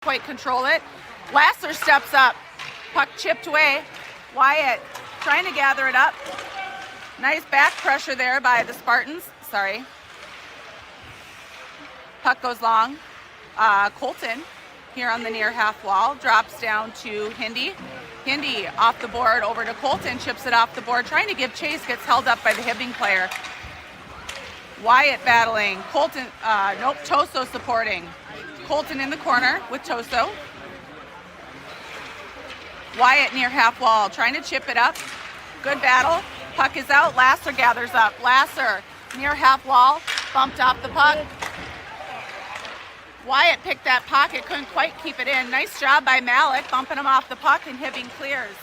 quite control it. Lasser steps up. Puck chipped away. Wyatt trying to gather it up. Nice back pressure there by the Spartans. Sorry. Puck goes long. Colton here on the near half wall. Drops down to Hindi. Hindi off the board over to Colton. Chips it off the board. Trying to give chase. Gets held up by the Hibbing player. Wyatt battling. Colton, nope, Toso supporting. Colton in the corner with Toso. Wyatt near half wall, trying to chip it up. Good battle. Puck is out. Lasser gathers up. Lasser near half wall, bumped off the puck. Wyatt picked that pocket, couldn't quite keep it in. Nice job by Malik, bumping him off the puck, and Hibbing clears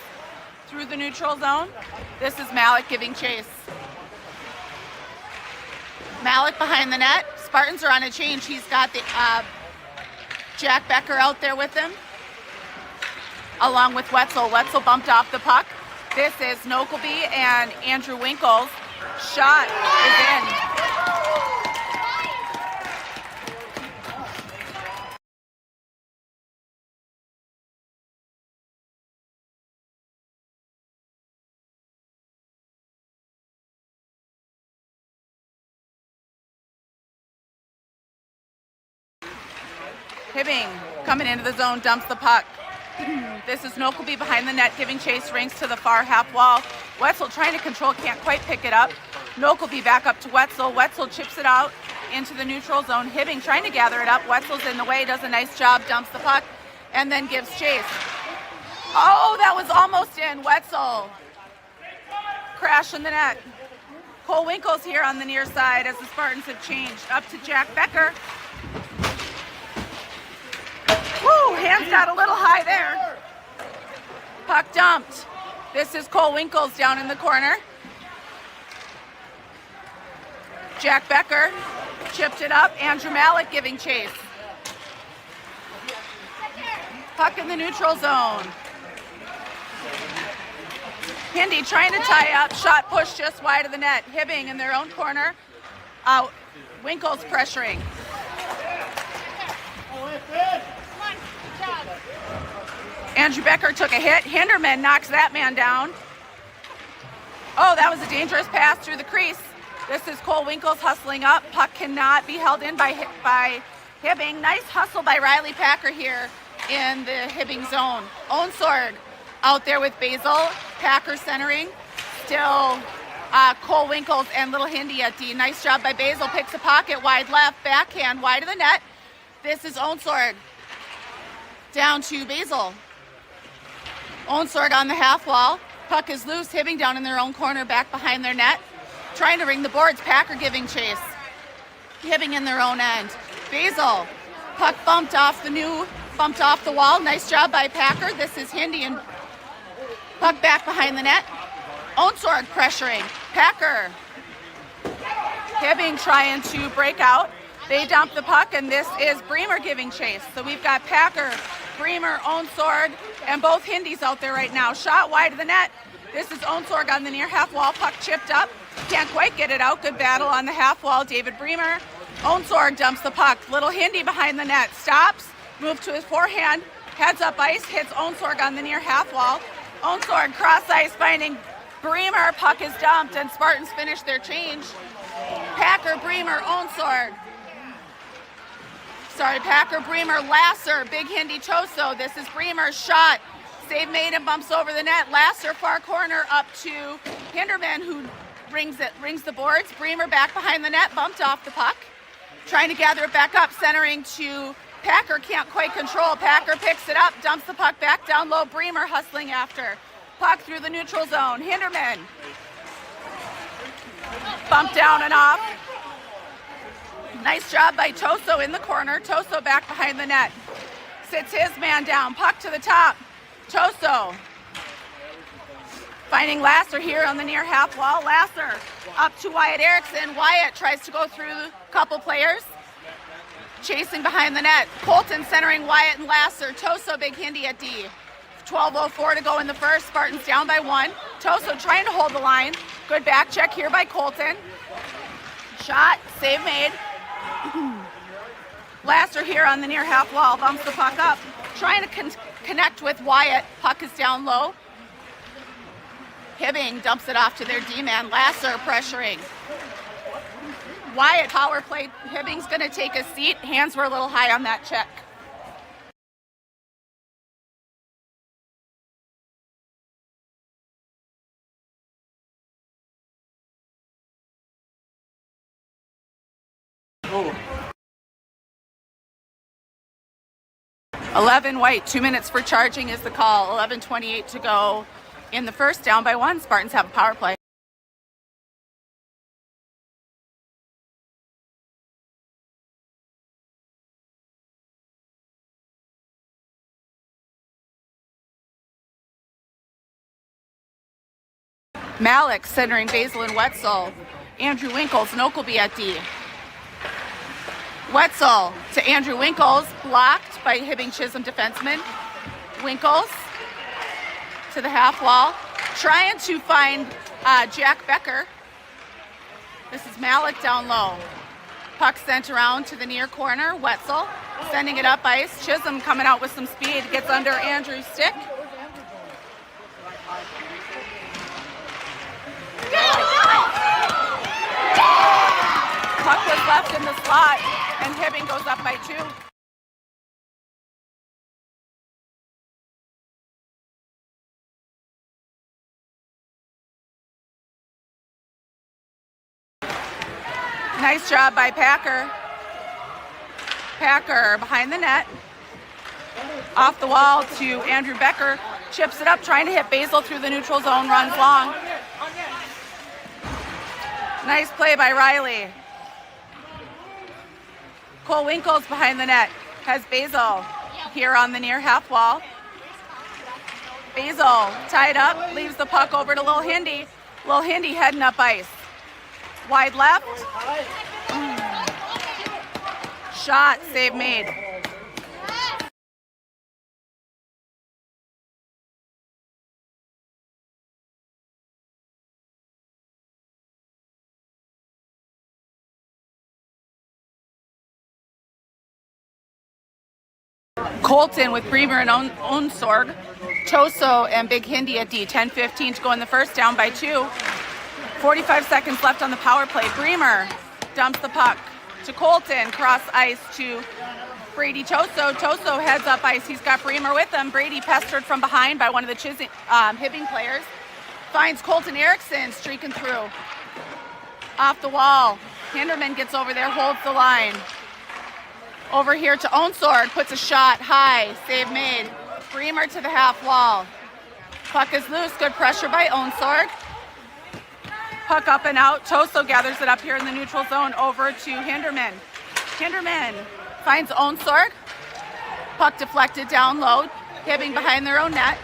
through the neutral zone. This is Malik giving chase. Malik behind the net. Spartans are on a change. He's got the Jack Becker out there with him, along with Wetzel. Wetzel bumped off the puck. This is Nokelby and Andrew Winkles. Shot is in. Hibbing coming into the zone, dumps the puck. This is Nokelby behind the net, giving chase, rings to the far half wall. Wetzel trying to control, can't quite pick it up. Nokelby back up to Wetzel. Wetzel chips it out into the neutral zone. Hibbing trying to gather it up. Wetzel's in the way, does a nice job, dumps the puck, and then gives chase. Oh, that was almost in. Wetzel crash in the net. Cole Winkles here on the near side as the Spartans have changed. Up to Jack Becker. Woo, hands got a little high there. Puck dumped. This is Cole Winkles down in the corner. Jack Becker chipped it up. Andrew Malik giving chase. Puck in the neutral zone. Hindi trying to tie up. Shot pushed just wide of the net. Hibbing in their own corner. Winkles pressuring. Andrew Becker took a hit. Hinderman knocks that man down. Oh, that was a dangerous pass through the crease. This is Cole Winkles hustling up. Puck cannot be held in by Hibbing. Nice hustle by Riley Packer here in the Hibbing zone. Onsword out there with Basil. Packer centering. Still Cole Winkles and Little Hindi at D. Nice job by Basil. Picks a pocket wide left. Backhand wide of the net. This is Onsword. Down to Basil. Onsword on the half wall. Puck is loose. Hibbing down in their own corner, back behind their net. Trying to ring the boards. Packer giving chase. Hibbing in their own end. Basil. Puck bumped off the wall. Nice job by Packer. This is Hindi and puck back behind the net. Onsword pressuring. Packer. Hibbing trying to break out. They dump the puck, and this is Bremer giving chase. So we've got Packer, Bremer, Onsword, and both Hindis out there right now. Shot wide of the net. This is Onsword on the near half wall. Puck chipped up. Can't quite get it out. Good battle on the half wall. David Bremer. Onsword dumps the puck. Little Hindi behind the net. Stops. Move to his forehand. Heads up ice. Hits Onsword on the near half wall. Onsword cross ice finding Bremer. Puck is dumped, and Spartans finish their change. Packer, Bremer, Onsword. Packer, Bremer, Lasser, big Hindi Toso. This is Bremer's shot. Save made and bumps over the net. Lasser far corner up to Hinderman, who rings the boards. Bremer back behind the net, bumped off the puck. Trying to gather it back up, centering to Packer, can't quite control. Packer picks it up, dumps the puck back down low. Bremer hustling after. Puck through the neutral zone. Hinderman. Bumped down and off. Nice job by Toso in the corner. Toso back behind the net. Sits his man down. Puck to the top. Toso finding Lasser here on the near half wall. Lasser up to Wyatt Erickson. Wyatt tries to go through a couple players. Chasing behind the net. Colton centering Wyatt and Lasser. Toso, big Hindi at D. 12:04 to go in the first. Spartans down by 1. Toso trying to hold the line. Good back check here by Colton. Shot. Save made. Lasser here on the near half wall, bumps the puck up, trying to connect with Wyatt. Puck is down low. Hibbing dumps it off to their D-man. Lasser pressuring. Wyatt power play. Hibbing's going to take a seat. Hands were a little high on that check. Oh. 11 White, 2 minutes for charging is the call. 11:28 to go in the first, down by 1. Spartans have a power play. Malik centering Basil and Wetzel. Andrew Winkles and Oakleby at D. Wetzel to Andrew Winkles, blocked by Hibbing Chisolm defenseman. Winkles to the half wall, trying to find Jack Becker. This is Malik down low. Puck sent around to the near corner. Wetzel sending it up ice. Chisolm coming out with some speed, gets under Andrew's stick. Puck was left in the slot, and Hibbing goes up by 2. Nice job by Packer. Packer behind the net. Off the wall to Andrew Becker. Chips it up, trying to hit Basil through the neutral zone, runs long. Nice play by Riley. Cole Winkles behind the net. Has Basil here on the near half wall. Basil tied up, leaves the puck over to Lil Hindy. Lil Hindy heading up ice. Wide left. Shot, save made. Colton with Bremer and Onsorg. Toso and Big Hindi at D. 10:15 to go in the first, down by 2. 45 seconds left on the power play. Bremer dumps the puck to Colton. Cross ice to Brady Toso. Toso heads up ice. He's got Bremer with him. Brady pestered from behind by one of the Hibbing players. Finds Colton Erickson streaking through. Off the wall. Hinderman gets over there, holds the line. Over here to Onsorg, puts a shot high, save made. Bremer to the half wall. Puck is loose, good pressure by Onsorg. Puck up and out. Toso gathers it up here in the neutral zone over to Hinderman. Hinderman finds Onsorg. Puck deflected down low. Hibbing behind their own net.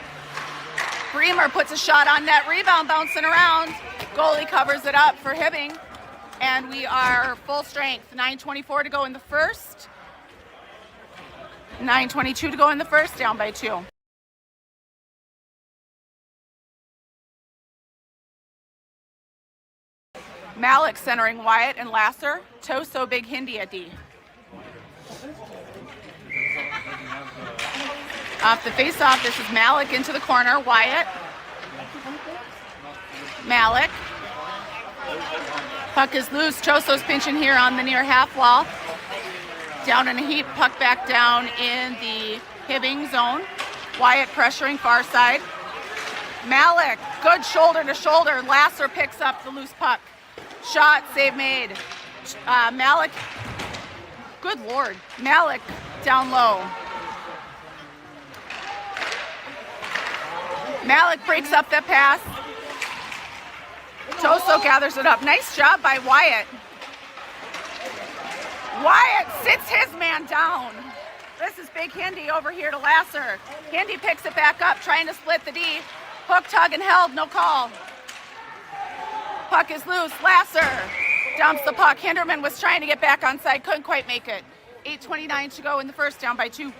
Bremer puts a shot on net. Rebound bouncing around. Goalie covers it up for Hibbing. And we are full strength. 9:24 to go in the first. 9:22 to go in the first, down by 2. Malik centering Wyatt and Lasser. Toso, Big Hindi at D. Off the face-off, this is Malik into the corner. Wyatt. Malik. Puck is loose. Toso's pinching here on the near half wall. Down in a heap, puck back down in the Hibbing zone. Wyatt pressuring far side. Malik, good shoulder to shoulder. Lasser picks up the loose puck. Shot, save made. Malik, good lord. Malik down low. Malik breaks up the pass. Toso gathers it up. Nice job by Wyatt. Wyatt sits his man down. This is Big Hindi over here to Lasser. Hindi picks it back up, trying to split the D. Hook, tug, and held, no call. Puck is loose. Lasser dumps the puck. Hinderman was trying to get back on side, couldn't quite make it. 8:29 to go in the first, down by 2.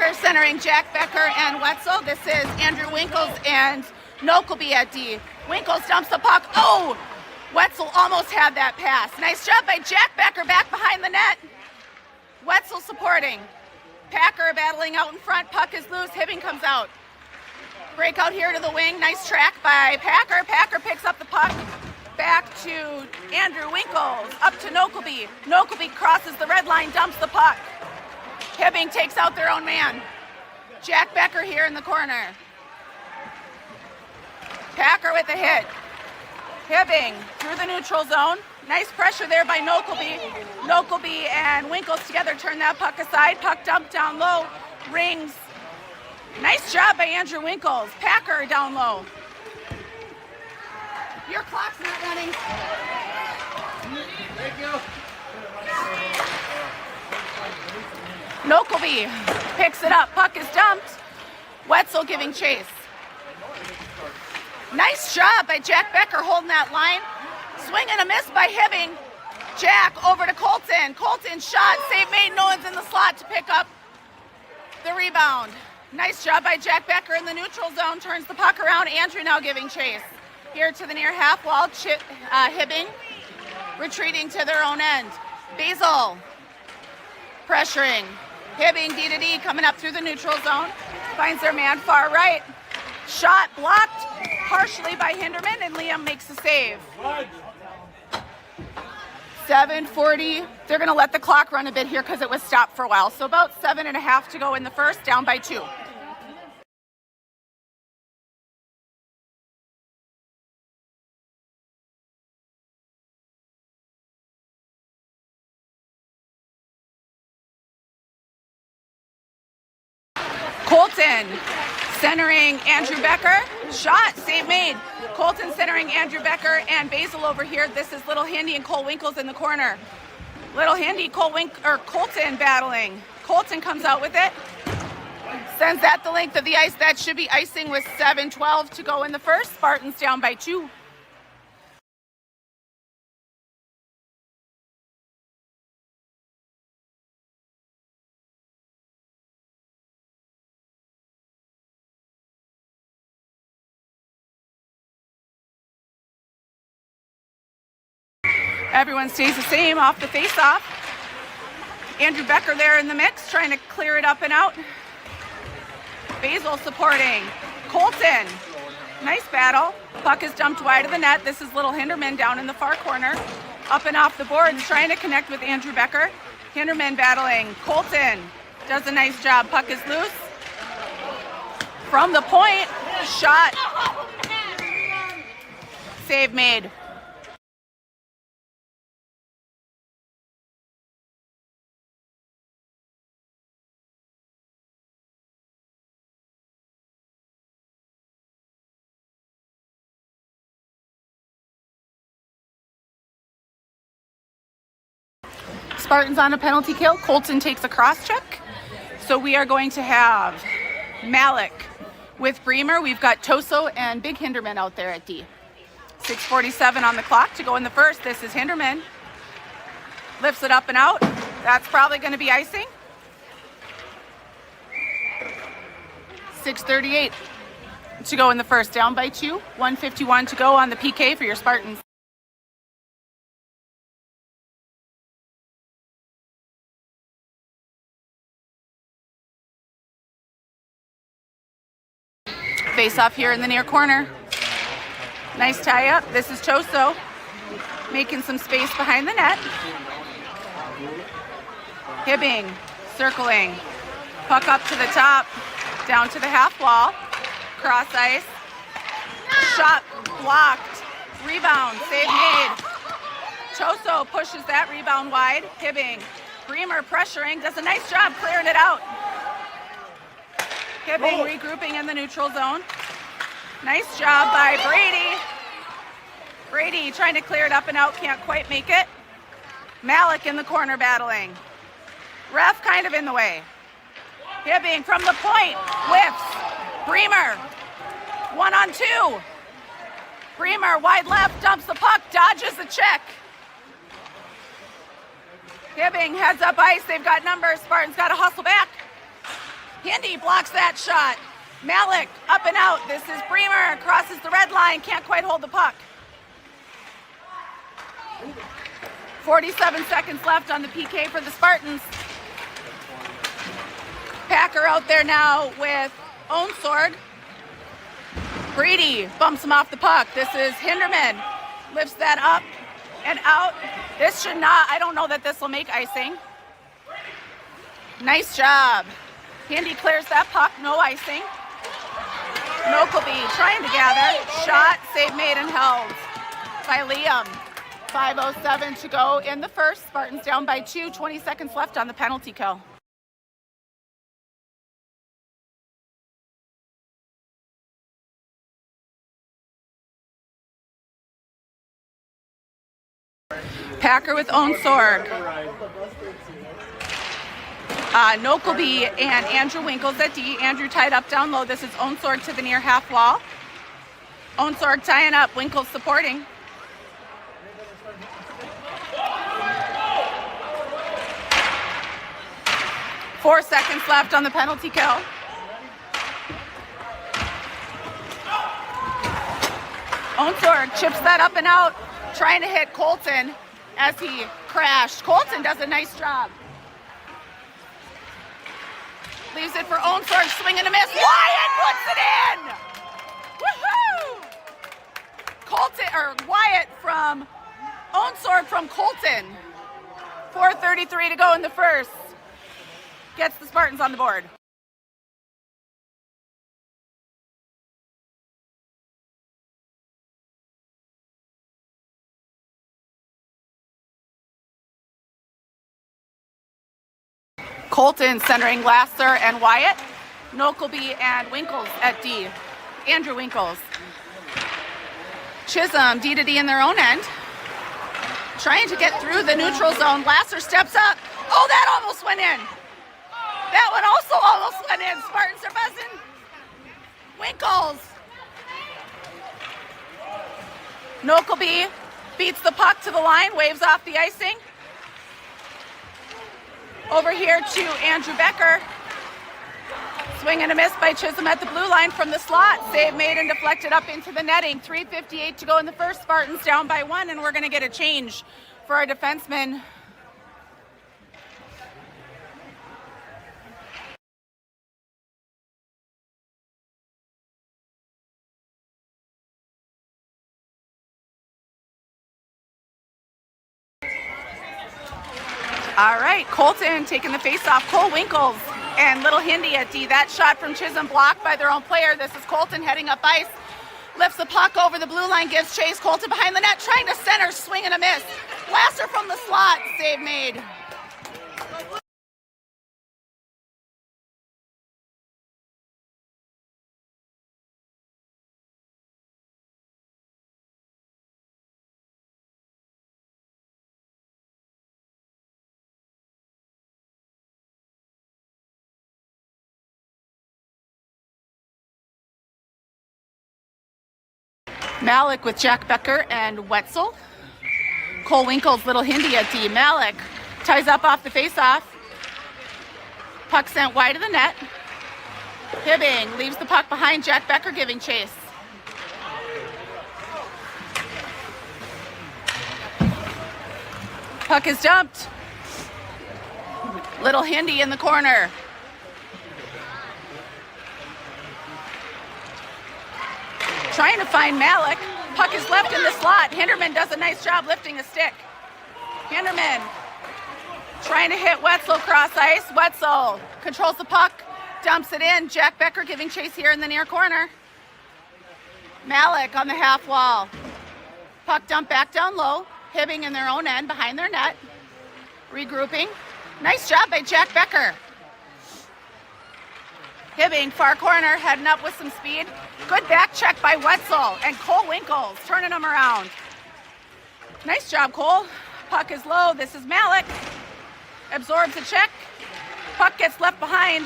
Becker centering Jack Becker and Wetzel. This is Andrew Winkles and Nokelby at D. Winkles dumps the puck. Oh! Wetzel almost had that pass. Nice job by Jack Becker back behind the net. Wetzel supporting. Packer battling out in front. Puck is loose. Hibbing comes out. Breakout here to the wing. Nice track by Packer. Packer picks up the puck. Back to Andrew Winkles. Up to Nokelby. Nokelby crosses the red line, dumps the puck. Hibbing takes out their own man. Jack Becker here in the corner. Packer with a hit. Hibbing through the neutral zone. Nice pressure there by Nokelby. Nokelby and Winkles together turn that puck aside. Puck dumped down low. Rings. Nice job by Andrew Winkles. Packer down low. Your clock's not running. Thank you. Nokelby picks it up. Puck is dumped. Wetzel giving chase. Nice job by Jack Becker holding that line. Swing and a miss by Hibbing. Jack over to Colton. Colton shot, save made. No one's in the slot to pick up the rebound. Nice job by Jack Becker in the neutral zone. Turns the puck around. Andrew now giving chase. Here to the near half wall. Hibbing retreating to their own end. Basil pressuring. Hibbing D to D coming up through the neutral zone. Finds their man far right. Shot blocked partially by Hinderman, and Liam makes a save. 7:40. They're going to let the clock run a bit here because it was stopped for a while. So about 7.5 to go in the first, down by 2. Colton centering Andrew Becker. Shot, save made. Colton centering Andrew Becker and Basil over here. This is Little Handy and Cole Winkles in the corner. Little Handy, Colton battling. Colton comes out with it. Sends that the length of the ice. That should be icing with 7:12 to go in the first. Spartans down by 2. Everyone stays the same off the face-off. Andrew Becker there in the mix, trying to clear it up and out. Basil supporting. Colton, nice battle. Puck is dumped wide of the net. This is Little Hinderman down in the far corner. Up and off the boards, trying to connect with Andrew Becker. Hinderman battling. Colton does a nice job. Puck is loose. From the point, shot. Save made. Spartans on a penalty kill. Colton takes a cross check. So we are going to have Malik with Bremer. We've got Toso and Big Hinderman out there at D. 6:47 on the clock to go in the first. This is Hinderman. Lifts it up and out. That's probably going to be icing. 6:38 to go in the first. Down by 2. 1:51 to go on the PK for your Spartans. Face off here in the near corner. Nice tie up. This is Toso making some space behind the net. Hibbing, circling. Puck up to the top, down to the half wall. Cross ice. Shot blocked. Rebound, save made. Toso pushes that rebound wide. Hibbing. Bremer pressuring, does a nice job clearing it out. Hibbing regrouping in the neutral zone. Nice job by Brady. Brady trying to clear it up and out, can't quite make it. Malik in the corner battling. Ref kind of in the way. Hibbing from the point, whiffs. Bremer, 1-on-2. Bremer wide left, dumps the puck, dodges the check. Hibbing heads up ice, they've got numbers. Spartans got to hustle back. Handy blocks that shot. Malik up and out. This is Bremer, crosses the red line, can't quite hold the puck. 47 seconds left on the PK for the Spartans. Packer out there now with own sword. Brady bumps him off the puck. This is Hinderman. Lifts that up and out. This should not, I don't know that this will make icing. Nice job. Handy clears that puck, no icing. Nokelby trying to gather. Shot, save made and held by Liam. 5:07 to go in the first. Spartans down by 2, 20 seconds left on the penalty kill. Packer with own sword. Nokelby and Andrew Winkles at D. Andrew tied up down low. This is own sword to the near half wall. Own sword tying up. Winkles supporting. Four seconds left on the penalty kill. Own sword chips that up and out, trying to hit Colton as he crashed. Colton does a nice job. Leaves it for own sword, swing and a miss. Wyatt puts it in! Woohoo! Wyatt from own sword from Colton. 4:33 to go in the first. Gets the Spartans on the board. Colton centering Lasser and Wyatt. Nokelby and Winkles at D. Andrew Winkles. Chisolm, D to D in their own end. Trying to get through the neutral zone. Lasser steps up. Oh, that almost went in. That one also almost went in. Spartans are buzzing. Winkles. Nokelby beats the puck to the line, waves off the icing. Over here to Andrew Becker. Swing and a miss by Chisolm at the blue line from the slot. Save made and deflected up into the netting. 3:58 to go in the first. Spartans down by 1, and we're going to get a change for our defenseman. All right, Colton taking the face-off. Cole Winkles and Little Hindy at D. That shot from Chisolm blocked by their own player. This is Colton heading up ice. Lifts the puck over the blue line, gives chase. Colton behind the net, trying to center, swing and a miss. Lasser from the slot, save made. Malik with Jack Becker and Wetzel. Cole Winkles, Little Hindy at D. Malik ties up off the face-off. Puck sent wide of the net. Hibbing leaves the puck behind Jack Becker, giving chase. Puck is dumped. Little Hindy in the corner. Trying to find Malik. Puck is left in the slot. Hinderman does a nice job lifting a stick. Hinderman trying to hit Wetzel cross ice. Wetzel controls the puck, dumps it in. Jack Becker giving chase here in the near corner. Malik on the half wall. Puck dumped back down low. Hibbing in their own end behind their net. Regrouping. Nice job by Jack Becker. Hibbing, far corner, heading up with some speed. Good back check by Wetzel and Cole Winkles, turning them around. Nice job, Cole. Puck is low. This is Malik. Absorbs a check. Puck gets left behind.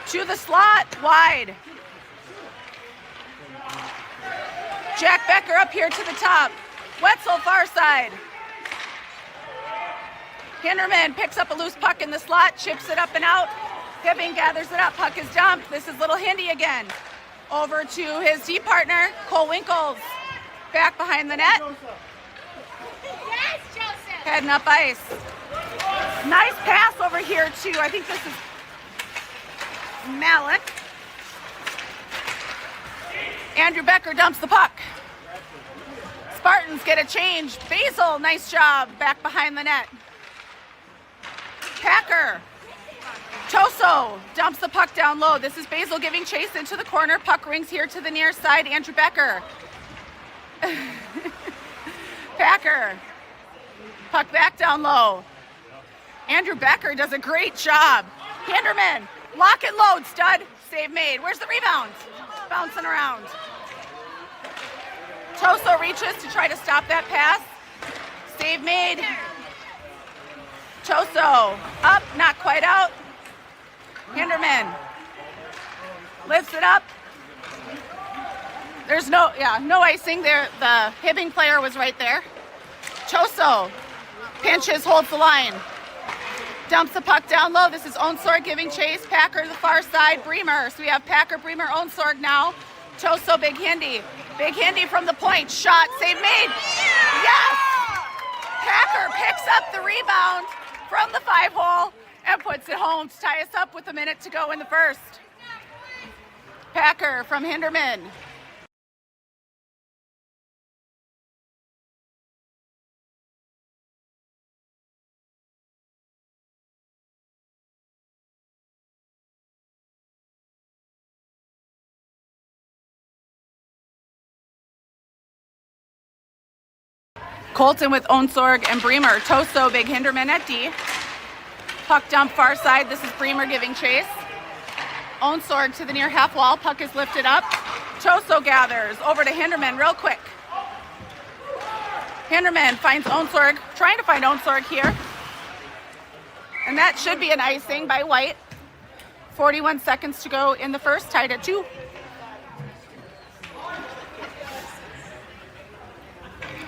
To the slot, wide. Jack Becker up here to the top. Wetzel far side. Hinderman picks up a loose puck in the slot, chips it up and out. Hibbing gathers it up. Puck is dumped. This is little Hindy again. Over to his team partner, Cole Winkles. Back behind the net. Yes, Joseph. Heading up ice. Nice pass over here to, I think this is Malik. Andrew Becker dumps the puck. Spartans get a change. Basil, nice job back behind the net. Packer. Toso dumps the puck down low. This is Basil giving chase into the corner. Puck rings here to the near side. Andrew Becker. Packer. Puck back down low. Andrew Becker does a great job. Handerman. Lock and load, stud. Save made. Where's the rebound? Bouncing around. Toso reaches to try to stop that pass. Save made. Toso up, not quite out. Hinderman lifts it up. There's no icing there. The Hibbing player was right there. Toso pinches, holds the line. Dumps the puck down low. This is Onsorg giving chase. Packer to the far side. Bremer. So we have Packer, Bremer, Onsorg now. Toso, Big Hindy. Big Hindy from the point. Shot, save made. Yes! Packer picks up the rebound from the 5-hole and puts it home to tie us up with a minute to go in the first. Packer from Hinderman. Colton with Onsorg and Bremer. Toso, Big Hinderman at D. Puck dump far side. This is Bremer giving chase. Onsorg to the near half wall. Puck is lifted up. Toso gathers over to Hinderman real quick. Hinderman finds Onsorg, trying to find Onsorg here. And that should be an icing by White. 41 seconds to go in the first, tied at 2.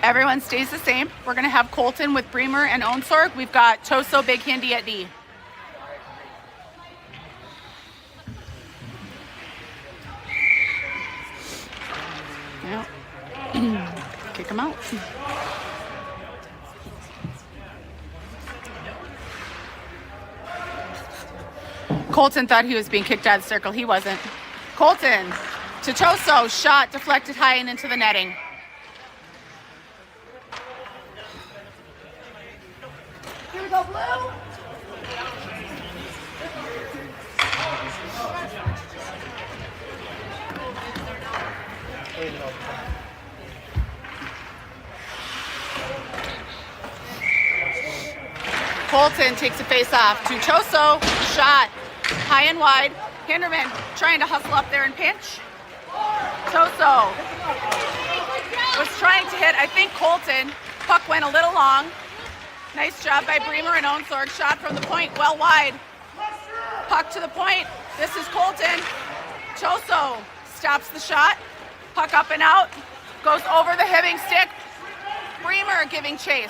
Everyone stays the same. We're going to have Colton with Bremer and Onsorg. We've got Toso, Big Hindy at D. Yep. Kick him out. Colton thought he was being kicked out of the circle. He wasn't. Colton to Toso. Shot deflected high and into the netting. Here we go, Blue. Colton takes a face off to Toso. Shot high and wide. Hinderman trying to hustle up there and pinch. Toso was trying to hit, I think, Colton. Puck went a little long. Nice job by Bremer and Onsorg. Shot from the point, well wide. Puck to the point. This is Colton. Toso stops the shot. Puck up and out. Goes over the Hibbing stick. Bremer giving chase.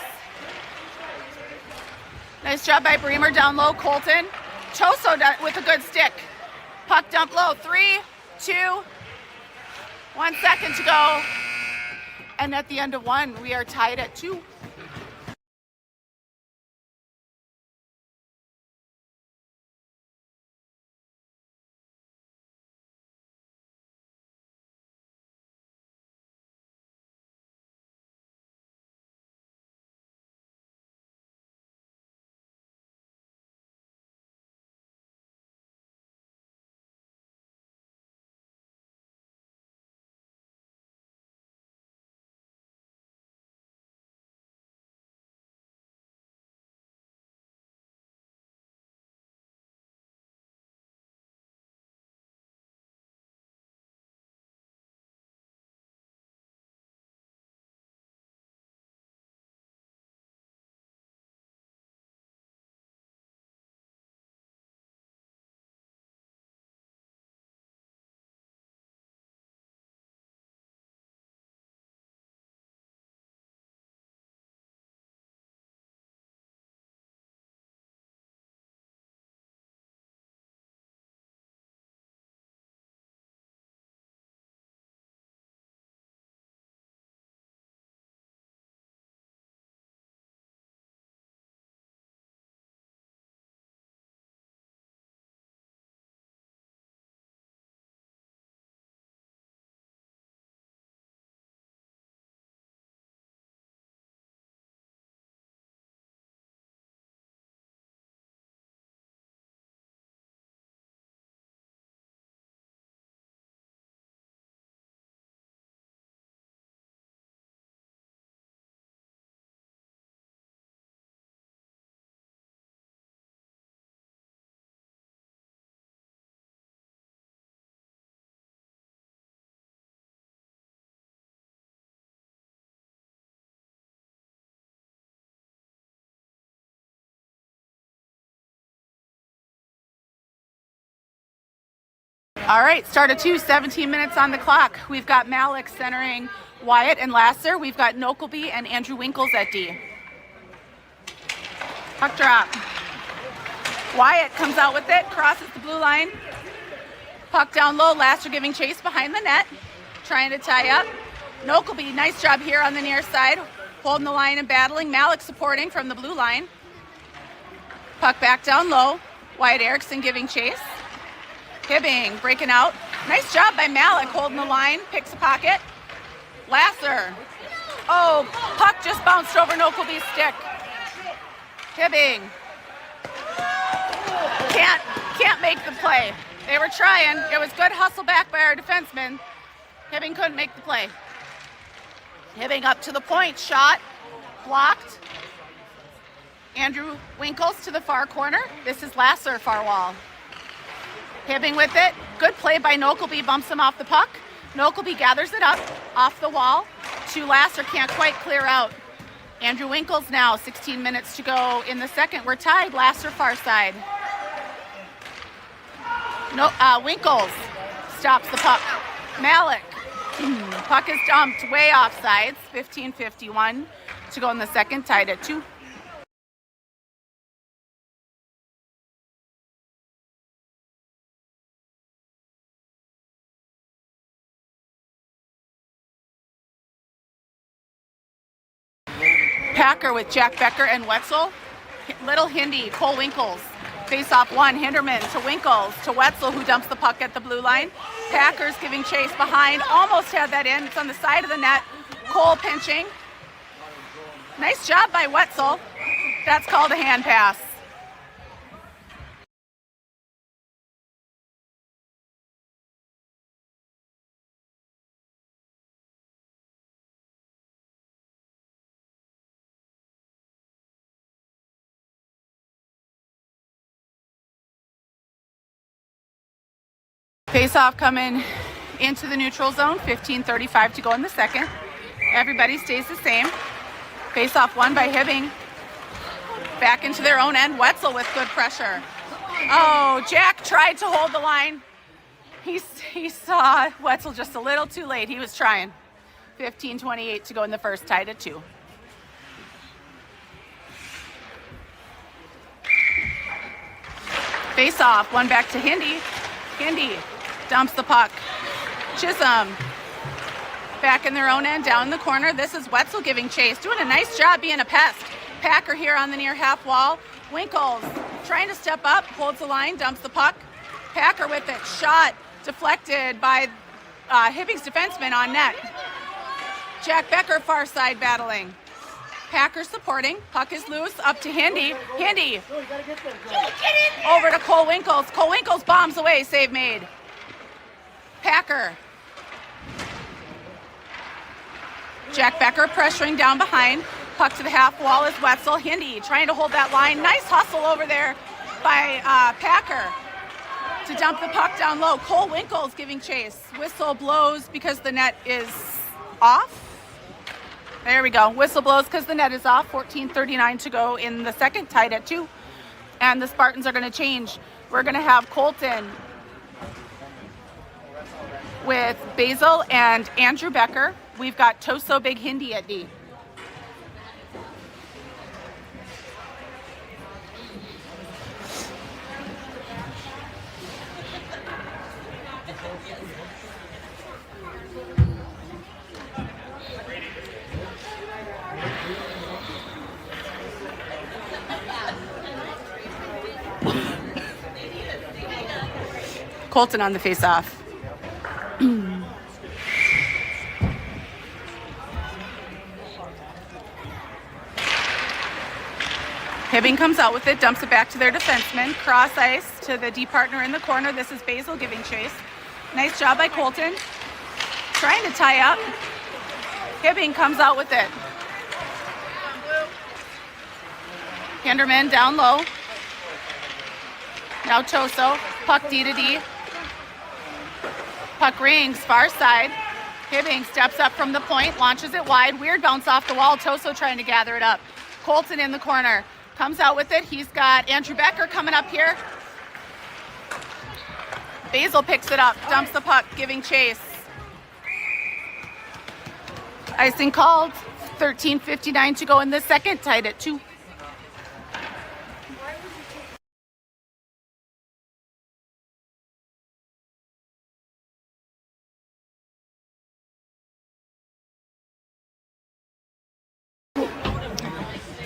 Nice job by Bremer down low. Colton. Toso with a good stick. Puck dump low. 3, 2, 1 second to go. And at the end of 1, we are tied at 2. All right, start of 2, 17 minutes on the clock. We've got Malik centering Wyatt and Lasser. We've got Nokelby and Andrew Winkles at D. Puck drop. Wyatt comes out with it, crosses the blue line. Puck down low, Lasser giving chase behind the net, trying to tie up. Nokelby, nice job here on the near side, holding the line and battling. Malik supporting from the blue line. Puck back down low. Wyatt Erickson giving chase. Hibbing breaking out. Nice job by Malik holding the line, picks a pocket. Lasser. Oh, puck just bounced over Nokelby's stick. Hibbing. Can't make the play. They were trying. It was good hustle back by our defenseman. Hibbing couldn't make the play. Hibbing up to the point, shot, blocked. Andrew Winkles to the far corner. This is Lasser, far wall. Hibbing with it. Good play by Nokelby, bumps him off the puck. Nokelby gathers it up off the wall to Lasser, can't quite clear out. Andrew Winkles now, 16 minutes to go in the second. We're tied, Lasser far side. Winkles stops the puck. Malik. Puck is dumped way off sides. 15:51 to go in the second, tied at 2. Packer with Jack Becker and Wetzel. Little Hindy, Cole Winkles. Face off one, Hinderman to Winkles to Wetzel, who dumps the puck at the blue line. Packers giving chase behind, almost had that in. It's on the side of the net. Cole pinching. Nice job by Wetzel. That's called a hand pass. Face-off coming into the neutral zone, 15:35 to go in the second. Everybody stays the same. Face-off won by Hibbing. Back into their own end, Wetzel with good pressure. Oh, Jack tried to hold the line. He saw Wetzel just a little too late. He was trying. 15:28 to go in the first, tied at 2. Face-off, one back to Hindy. Hindy dumps the puck. Chisolm back in their own end, down in the corner. This is Wetzel giving chase, doing a nice job being a pest. Packer here on the near half wall. Winkles trying to step up, holds the line, dumps the puck. Packer with it, shot deflected by Hibbing's defenseman on net. Jack Becker far side battling. Packer supporting, puck is loose, up to Hindy. Hindy over to Cole Winkles. Cole Winkles bombs away, save made. Packer. Jack Becker pressuring down behind. Puck to the half wall is Wetzel. Hindy trying to hold that line. Nice hustle over there by Packer to dump the puck down low. Cole Winkles giving chase. Whistle blows because the net is off. There we go. Whistle blows because the net is off. 14:39 to go in the second, tied at 2. And the Spartans are going to change. We're going to have Colton with Basil and Andrew Becker. We've got Toso Big Hindy at D. Colton on the face-off. Hibbing comes out with it, dumps it back to their defenseman. Cross ice to the D partner in the corner. This is Basil giving chase. Nice job by Colton. Trying to tie up. Hibbing comes out with it. Hinderman down low. Now Toso. Puck D to D. Puck rings, far side. Hibbing steps up from the point, launches it wide. Weird bounce off the wall. Toso trying to gather it up. Colton in the corner. Comes out with it. He's got Andrew Becker coming up here. Basil picks it up, dumps the puck, giving chase. Icing called. 13:59 to go in the second, tied at 2.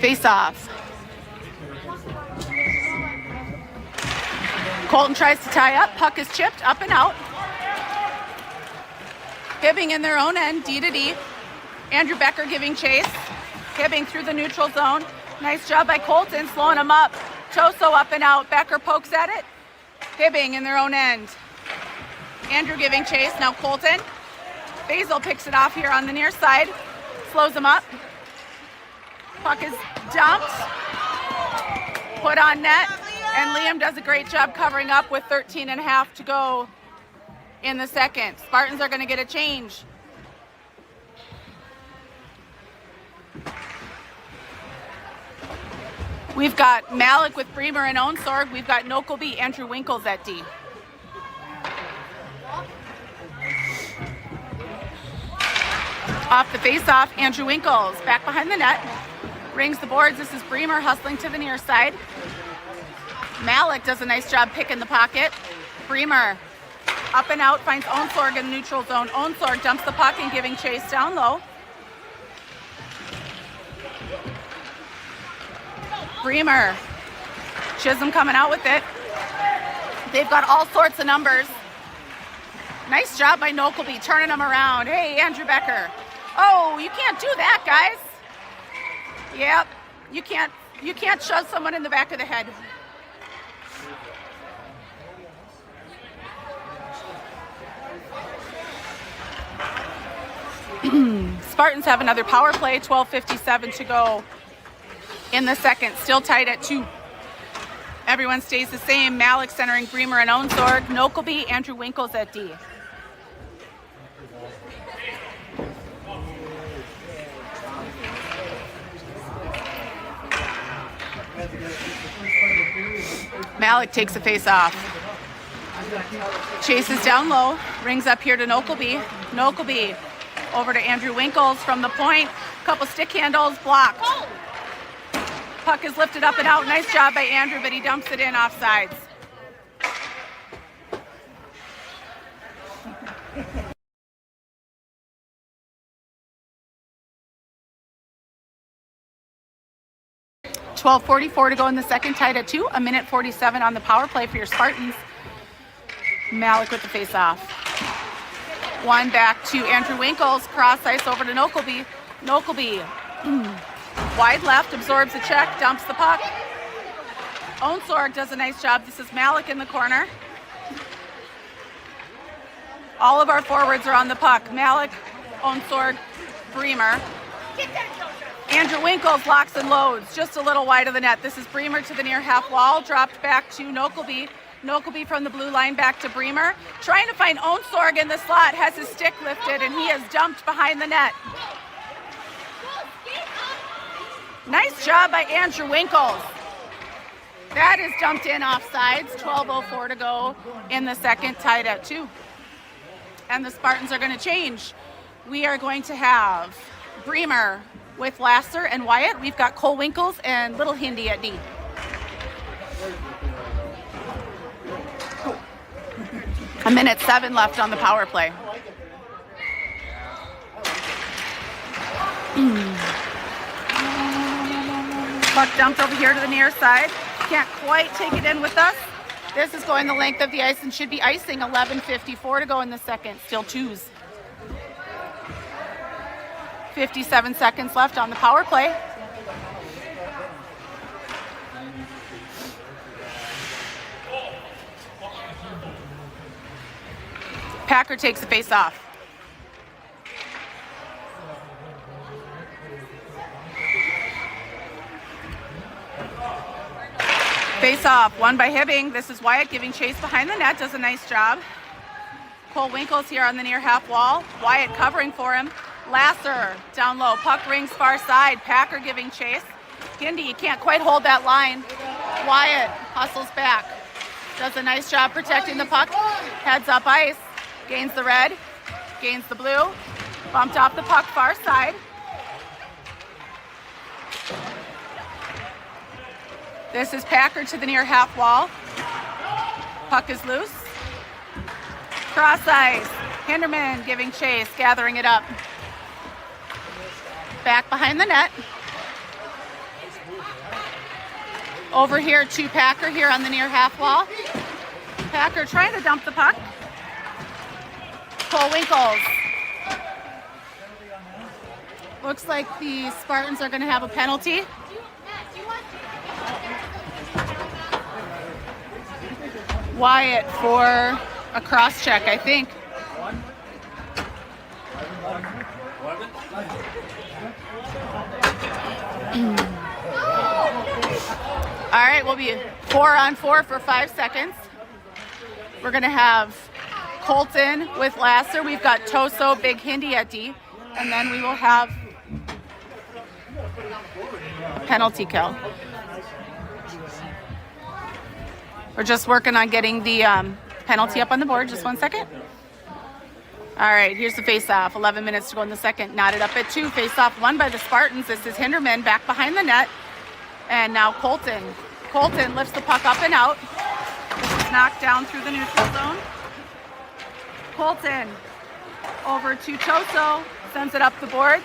Face off. Colton tries to tie up. Puck is chipped up and out. Hibbing in their own end, D to D. Andrew Becker giving chase. Hibbing through the neutral zone. Nice job by Colton, slowing him up. Toso up and out. Becker pokes at it. Hibbing in their own end. Andrew giving chase. Now Colton. Basil picks it off here on the near side. Slows him up. Puck is dumped. Put on net. And Liam does a great job covering up with 13.5 to go in the second. Spartans are going to get a change. We've got Malik with Bremer and Onsorg. We've got Nokelby, Andrew Winkles at D. Off the face-off, Andrew Winkles back behind the net. Rings the boards. This is Bremer hustling to the near side. Malik does a nice job picking the pocket. Bremer up and out, finds Onsorg in the neutral zone. Onsorg dumps the puck and giving chase down low. Bremer. Chisolm coming out with it. They've got all sorts of numbers. Nice job by Nokelby turning them around. Hey, Andrew Becker. Oh, you can't do that, guys. Yep, you can't shove someone in the back of the head. Spartans have another power play, 12:57 to go in the second, still tied at 2. Everyone stays the same. Malik centering Bremer and Onsorg. Nokelby, Andrew Winkles at D. Malik takes a face off. Chases down low, rings up here to Nokelby. Nokelby over to Andrew Winkles from the point. Couple stick handles, blocked. Puck is lifted up and out. Nice job by Andrew, but he dumps it in offsides. $12:44 to go in the second, tied at 2. 1:47 on the power play for your Spartans. Malik with the face-off. One back to Andrew Winkles. Cross ice over to Nokelby. Nokelby wide left, absorbs a check, dumps the puck. Onsorg does a nice job. This is Malik in the corner. All of our forwards are on the puck. Malik, Onsorg, Bremer. Andrew Winkles locks and loads, just a little wide of the net. This is Bremer to the near half wall, dropped back to Nokelby. Nokelby from the blue line back to Bremer. Trying to find Onsorg in the slot, has his stick lifted, and he is dumped behind the net. Nice job by Andrew Winkles. That is dumped in offsides. 12:04 to go in the second, tied at 2. And the Spartans are going to change. We are going to have Bremer with Lasser and Wyatt. We've got Cole Winkles and Little Hindi at D. A minute 7 left on the power play. Puck dumped over here to the near side. Can't quite take it in with us. This is going the length of the ice and should be icing. 11:54 to go in the second. Still 2s. 57 seconds left on the power play. Packer takes the face off. Face off, won by Hibbing. This is Wyatt giving chase behind the net, does a nice job. Cole Winkles here on the near half wall. Wyatt covering for him. Lasser down low, puck rings far side. Packer giving chase. Hindi, you can't quite hold that line. Wyatt hustles back. Does a nice job protecting the puck. Heads up ice. Gains the red. Gains the blue. Bumped off the puck far side. This is Packer to the near half wall. Puck is loose. Cross ice. Hinderman giving chase, gathering it up. Back behind the net. Over here to Packer here on the near half wall. Packer trying to dump the puck. Cole Winkles. Looks like the Spartans are going to have a penalty. Wyatt for a cross check, I think. All right, we'll be 4-on-4 for 5 seconds. We're going to have Colton with Lasser. We've got Toso, Big Hindi at D. And then we will have a penalty kill. We're just working on getting the penalty up on the board. Just 1 second. All right, here's the face-off. 11 minutes to go in the second. Knotted up at 2. Face-off won by the Spartans. This is Hinderman back behind the net. And now Colton. Colton lifts the puck up and out. This is knocked down through the neutral zone. Colton over to Toso. Sends it up the boards.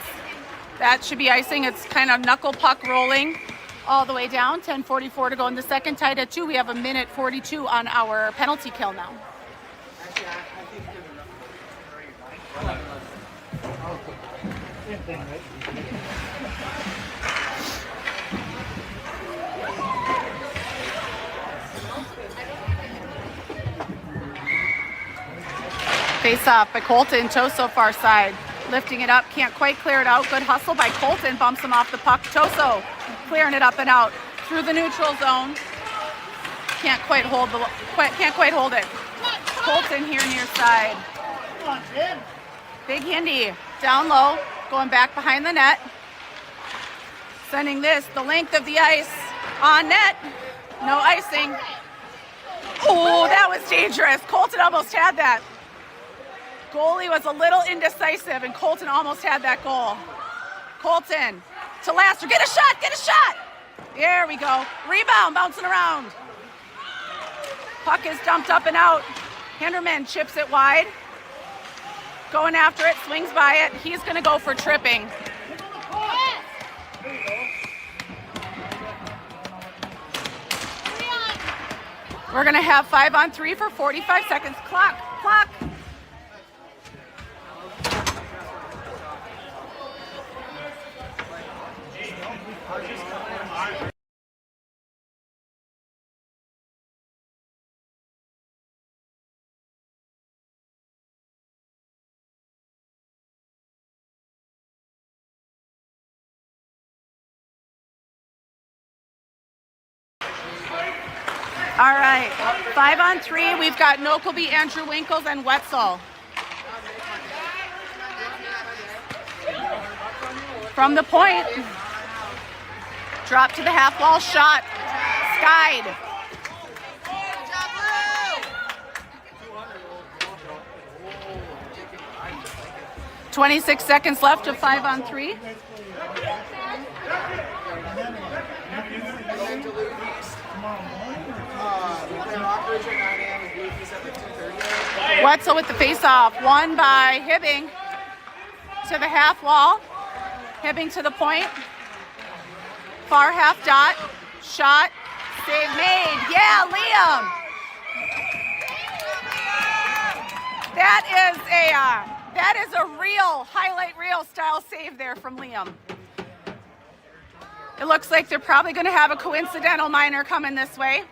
That should be icing. It's kind of knuckle puck rolling all the way down. 10:44 to go in the second. Tied at 2. We have 1:42 on our penalty kill now. Face off by Colton. Toso far side. Lifting it up. Can't quite clear it out. Good hustle by Colton. Bumps him off the puck. Toso clearing it up and out through the neutral zone. Can't quite hold it. Colton here near side. Big Hindi down low. Going back behind the net. Sending this the length of the ice on net. No icing. Oh, that was dangerous. Colton almost had that. Goalie was a little indecisive, and Colton almost had that goal. Colton to Lasser. Get a shot, get a shot. There we go. Rebound, bouncing around. Puck is dumped up and out. Hinderman chips it wide. Going after it, swings by it. He's going to go for tripping. We're going to have 5-on-3 for 45 seconds. Clock. All right, 5-on-3. We've got Nokelby, Andrew Winkles, and Wetzel. From the point, drop to the half wall, shot, skied. 26 seconds left of 5-on-3. Wetzel with the face-off, won by Hibbing to the half wall. Hibbing to the point. Far half dot. Shot. Save made. Yeah, Liam. That is a real highlight reel style save there from Liam. It looks like they're probably going to have a coincidental minor coming this way.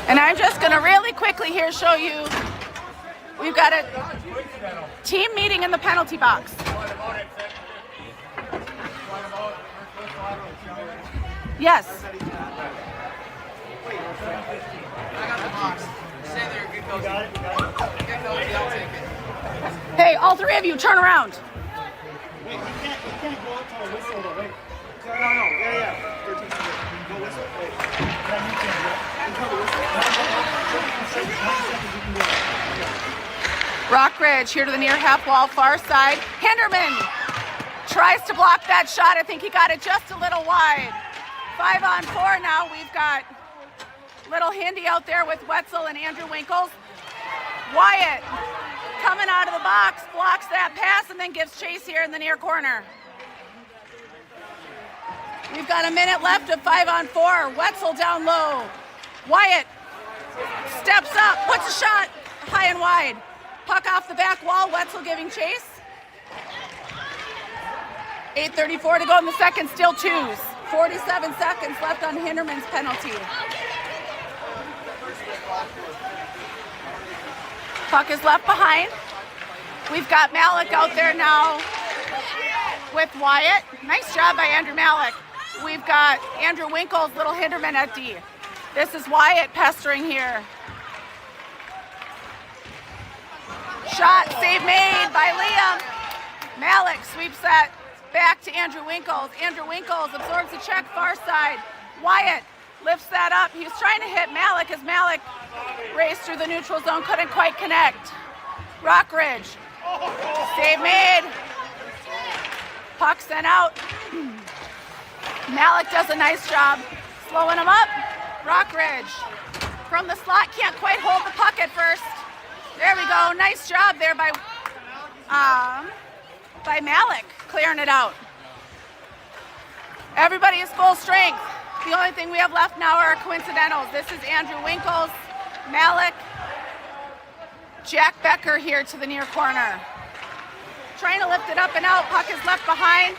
And I'm just going to really quickly here show you, we've got a team meeting in the penalty box. Yes. Hey, all three of you, turn around. Wait, you can't go up to a whistle though. Wait. No. Yeah. 13 seconds. Go whistle. Wait. Yeah, you can go. You can go whistle. 9 seconds you can go. Rockridge here to the near half wall, far side. Hinderman tries to block that shot. I think he got it just a little wide. 5-on-4 now. We've got little Hindy out there with Wetzel and Andrew Winkles. Wyatt coming out of the box, blocks that pass, and then gives chase here in the near corner. We've got a minute left of 5-on-4. Wetzel down low. Wyatt steps up, puts a shot high and wide. Puck off the back wall, Wetzel giving chase. 8:34 to go in the second, still twos. 47 seconds left on Hinderman's penalty. Puck is left behind. We've got Malik out there now with Wyatt. Nice job by Andrew Malik. We've got Andrew Winkles, little Hinderman at D. This is Wyatt pestering here. Shot, save made by Liam. Malik sweeps that back to Andrew Winkles. Andrew Winkles absorbs the check far side. Wyatt lifts that up. He was trying to hit Malik as Malik raced through the neutral zone, couldn't quite connect. Rockridge, save made. Puck sent out. Malik does a nice job slowing him up. Rockridge from the slot, can't quite hold the puck at first. There we go, nice job there by Malik, clearing it out. Everybody is full strength. The only thing we have left now are coincidentals. This is Andrew Winkles, Malik, Jack Becker here to the near corner. Trying to lift it up and out, puck is left behind.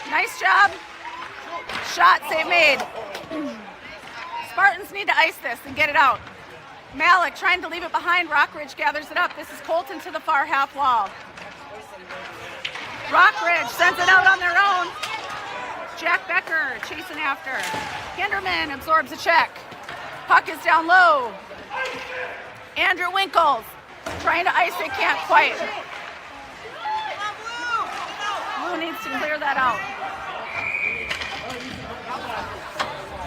Nice job. Shot, save made. Spartans need to ice this and get it out. Malik trying to leave it behind. Rockridge gathers it up. This is Colton to the far half wall. Rockridge sends it out on their own. Jack Becker chasing after. Hinderman absorbs a check. Puck is down low. Andrew Winkles trying to ice it, can't quite. Blue needs to clear that out.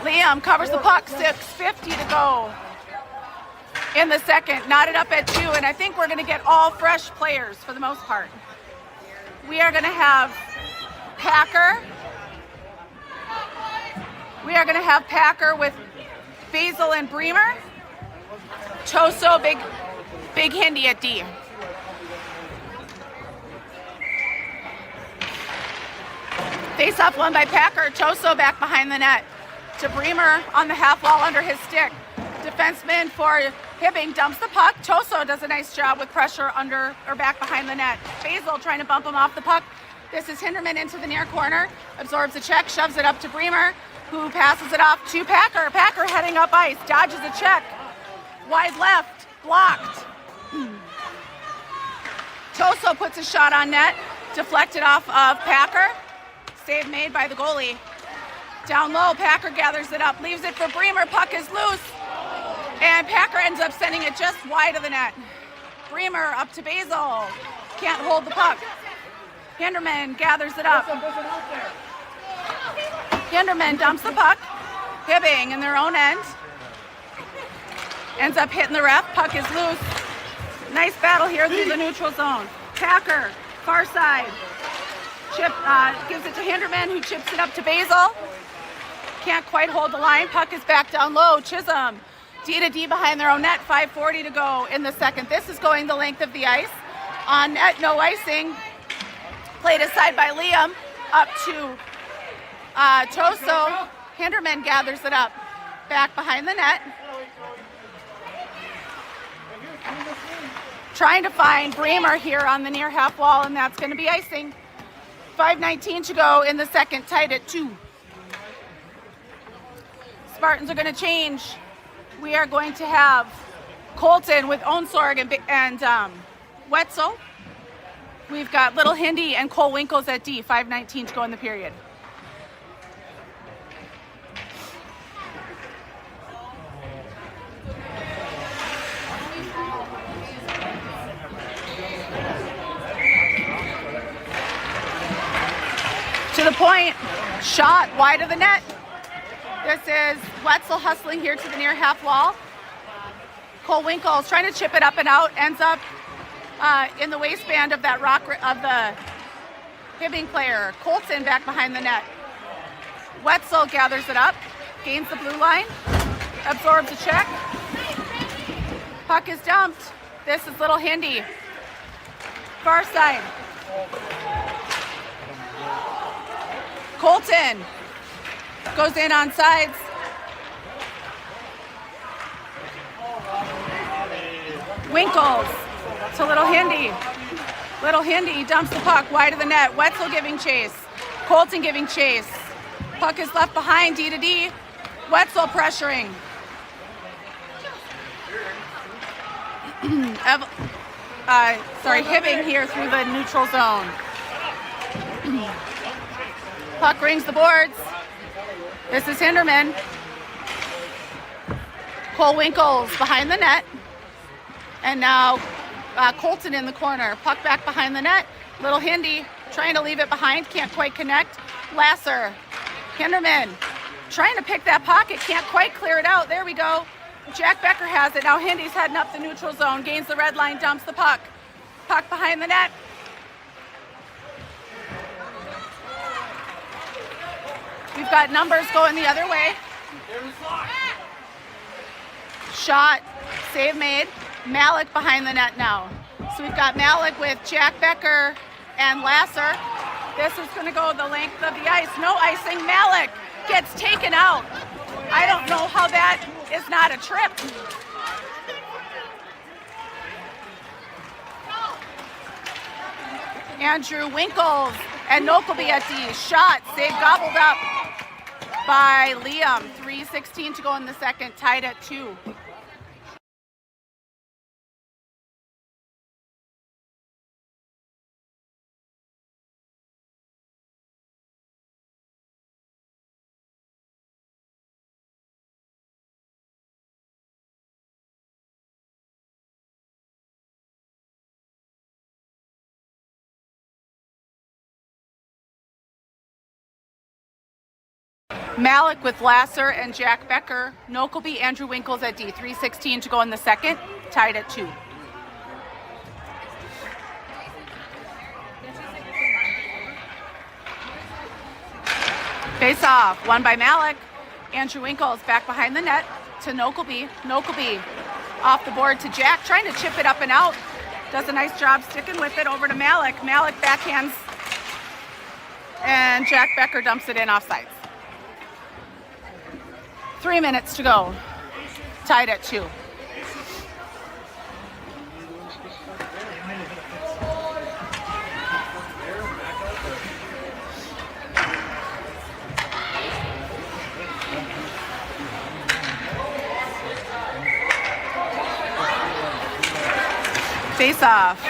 Liam covers the puck, 6:50 to go in the second. Knotted up at 2, and I think we're going to get all fresh players for the most part. We are going to have Packer. We are going to have Packer with Basil and Bremer. Toso, big Hindy at D. Face off won by Packer. Toso back behind the net to Bremer on the half wall under his stick. Defenseman for Hibbing dumps the puck. Toso does a nice job with pressure under or back behind the net. Basil trying to bump him off the puck. This is Hinderman into the near corner. Absorbs a check, shoves it up to Bremer, who passes it off to Packer. Packer heading up ice, dodges a check. Wide left, blocked. Toso puts a shot on net, deflected off of Packer. Save made by the goalie. Down low, Packer gathers it up, leaves it for Bremer. Puck is loose, and Packer ends up sending it just wide of the net. Bremer up to Basil. Can't hold the puck. Hinderman gathers it up. Hinderman dumps the puck. Hibbing in their own end. Ends up hitting the ref. Puck is loose. Nice battle here through the neutral zone. Packer, far side. Gives it to Hinderman, who chips it up to Basil. Can't quite hold the line. Puck is back down low. Chisolm, D to D behind their own net. 5:40 to go in the second. This is going the length of the ice. On net, no icing. Played aside by Liam. Up to Toso. Hinderman gathers it up. Back behind the net. Trying to find Bremer here on the near half wall, and that's going to be icing. 5:19 to go in the second, tied at 2. Spartans are going to change. We are going to have Colton with Onsorg and Wetzel. We've got Little Hindy and Cole Winkles at D. 5:19 to go in the period. point. Shot wide of the net. This is Wetzel hustling here to the near half wall. Cole Winkles trying to chip it up and out, ends up in the waistband of that of the Hibbing player. Colton back behind the net. Wetzel gathers it up, gains the blue line, absorbs a check. Puck is dumped. This is Little Hindy. Far side. Colton goes in on sides. Winkles to Little Hindy. Little Hindy dumps the puck wide of the net. Wetzel giving chase. Colton giving chase. Puck is left behind, D to D. Wetzel pressuring. Hibbing here through the neutral zone. Puck rings the boards. This is Hinderman. Cole Winkles behind the net. And now Colton in the corner. Puck back behind the net. Little Hindy trying to leave it behind. Can't quite connect. Lasser. Hinderman trying to pick that pocket. Can't quite clear it out. There we go. Jack Becker has it. Now Hindy's heading up the neutral zone. Gains the red line. Dumps the puck. Puck behind the net. We've got numbers going the other way. Shot. Save made. Malik behind the net now. So we've got Malik with Jack Becker and Lasser. This is going to go the length of the ice. No icing. Malik gets taken out. I don't know how that is not a trip. Andrew Winkles and Nokelby at D. Shot. Save gobbled up by Liam. 3:16 to go in the second. Tied at 2. Malik with Lasser and Jack Becker. Nokelby, Andrew Winkles at D. 3:16 to go in the second. Tied at 2. Face off. Won by Malik. Andrew Winkles back behind the net to Nokelby. Nokelby off the board to Jack. Trying to chip it up and out. Does a nice job sticking with it over to Malik. Malik backhands. And Jack Becker dumps it in offsides. 3 minutes to go. Tied at 2. Face off.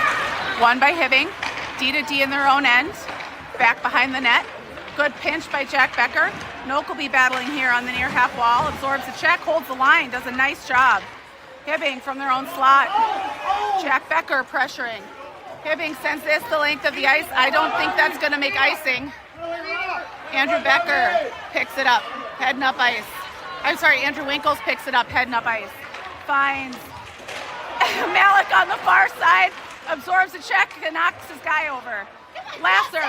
Won by Hibbing. D to D in their own end. Back behind the net. Good pinch by Jack Becker. Nokelby battling here on the near half wall. Absorbs the check, holds the line, does a nice job. Hibbing from their own slot. Jack Becker pressuring. Hibbing sends this the length of the ice. I don't think that's going to make icing. Andrew Becker picks it up, heading up ice. I'm sorry, Andrew Winkles picks it up, heading up ice. Finds Malik on the far side. Absorbs the check and knocks his guy over. Lasser.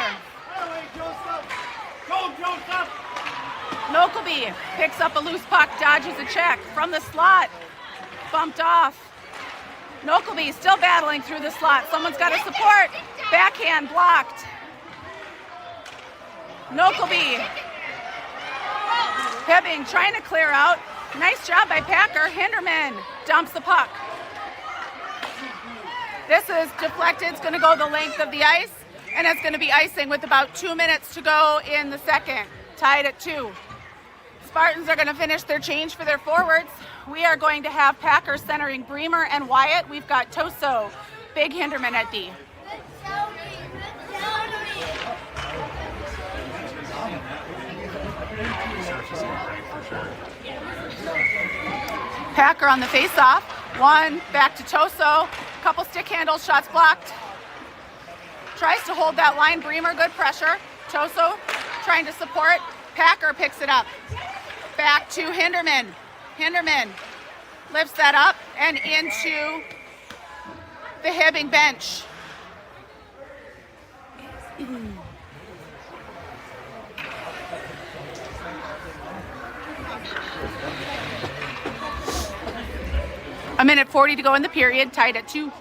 Nokelby picks up a loose puck, dodges a check from the slot. Bumped off. Nokelby still battling through the slot. Someone's got to support. Backhand blocked. Nokelby. Hibbing trying to clear out. Nice job by Packer. Hinderman dumps the puck. This is deflected. It's going to go the length of the ice. And it's going to be icing with about 2 minutes to go in the second. Tied at 2. Spartans are going to finish their change for their forwards. We are going to have Packer centering Bremer and Wyatt. We've got Toso, Big Hinderman at D. Packer on the face-off. One, back to Toso. Couple stick handles, shots blocked. Tries to hold that line. Bremer, good pressure. Toso trying to support. Packer picks it up. Back to Hinderman. Hinderman lifts that up and into the Hibbing bench. A minute 40 to go in the period, tied at 2.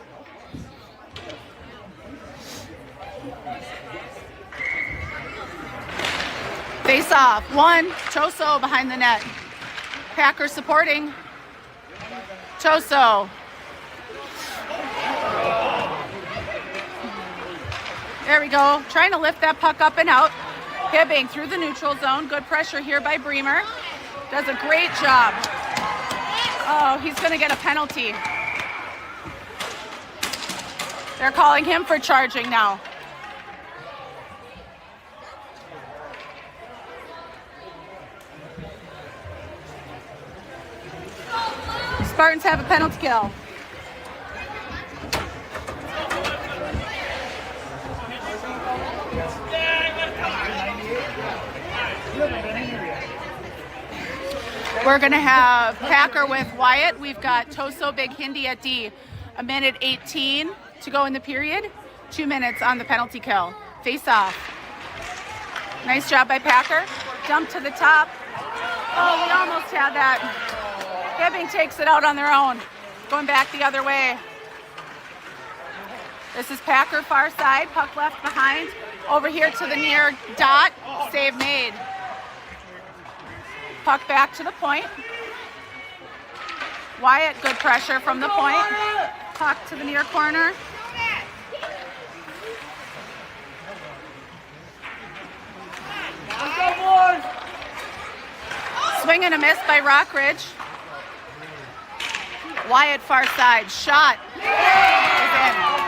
Face off, 1, Choso behind the net. Packer supporting. Choso. There we go, trying to lift that puck up and out. Hibbing through the neutral zone, good pressure here by Bremer. Does a great job. Oh, he's gonna get a penalty. They're calling him for charging now. Spartans have a penalty kill. We're going to have Packer with Wyatt. We've got Toso Big Hindi at D. A minute 18 to go in the period. 2 minutes on the penalty kill. Face off. Nice job by Packer. Dump to the top. Oh, we almost had that. Hibbing takes it out on their own. Going back the other way. This is Packer far side. Puck left behind. Over here to the near dot. Save made. Puck back to the point. Wyatt, good pressure from the point. Puck to the near corner. Swing and a miss by Rockridge. Wyatt far side. Shot. Is in.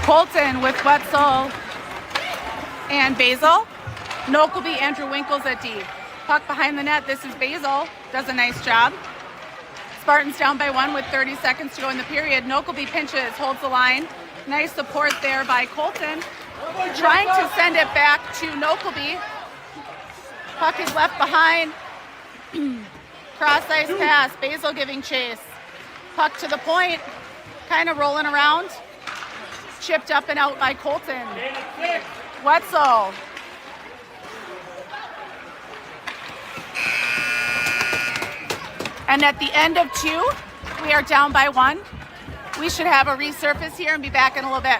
Colton with Wetzel and Basil. Nokelby, Andrew Winkles at D. Puck behind the net. This is Basil. Does a nice job. Spartans down by 1 with 30 seconds to go in the period. Nokelby pinches, holds the line. Nice support there by Colton. Trying to send it back to Nokelby. Puck is left behind. Cross ice pass. Basil giving chase. Puck to the point. Kind of rolling around. Chipped up and out by Colton. Wetzel. And at the end of 2, we are down by 1. We should have a resurface here and be back in a little bit.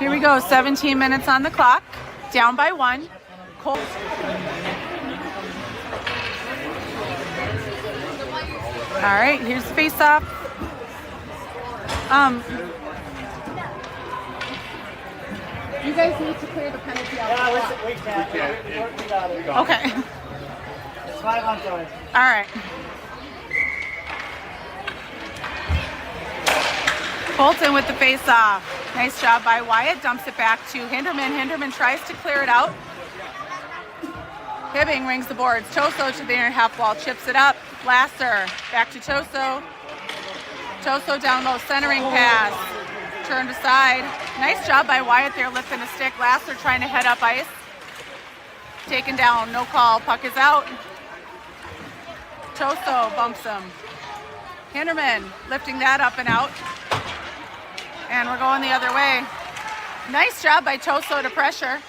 Here we go, 17 minutes on the clock, down by 1. Cole. All right, here's the face-off. You guys need to clear the penalty out. Yeah, we can't. We got it. Okay. It's 5 on 5. All right. Colton with the face-off. Nice job by Wyatt. Dumps it back to Hinderman. Hinderman tries to clear it out. Hibbing rings the boards. Toso to the inner half wall. Chips it up. Lasser. Back to Toso. Toso down low. Centering pass. Turned aside. Nice job by Wyatt there lifting a stick. Lasser trying to head up ice. Taken down. No call. Puck is out. Toso bumps him. Hinderman lifting that up and out. And we're going the other way. Nice job by Toso to pressure.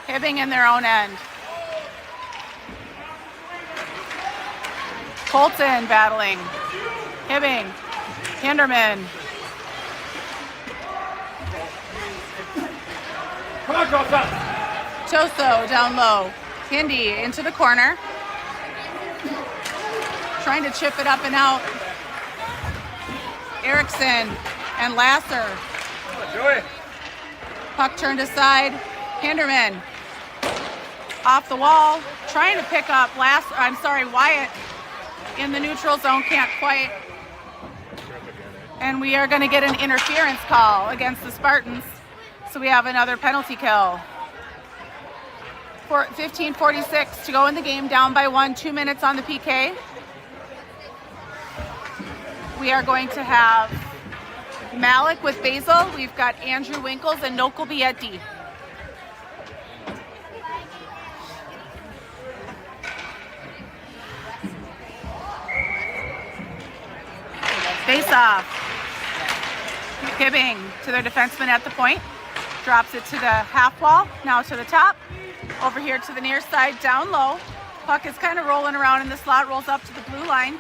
Hibbing in their own end. Colton battling. Hibbing. Hinderman. Toso down low. Hindi into the corner. Trying to chip it up and out. Erickson and Lasser. Puck turned aside. Hinderman off the wall, trying to pick up Wyatt in the neutral zone, can't quite. And we are going to get an interference call against the Spartans. So we have another penalty kill. 15:46 to go in the game, down by 1, 2 minutes on the PK. We are going to have Malik with Basil. We've got Andrew Winkles and Nokelby at D. Face off. Hibbing to their defenseman at the point. Drops it to the half wall. Now to the top. Over here to the near side, down low. Puck is kind of rolling around in the slot. Rolls up to the blue line.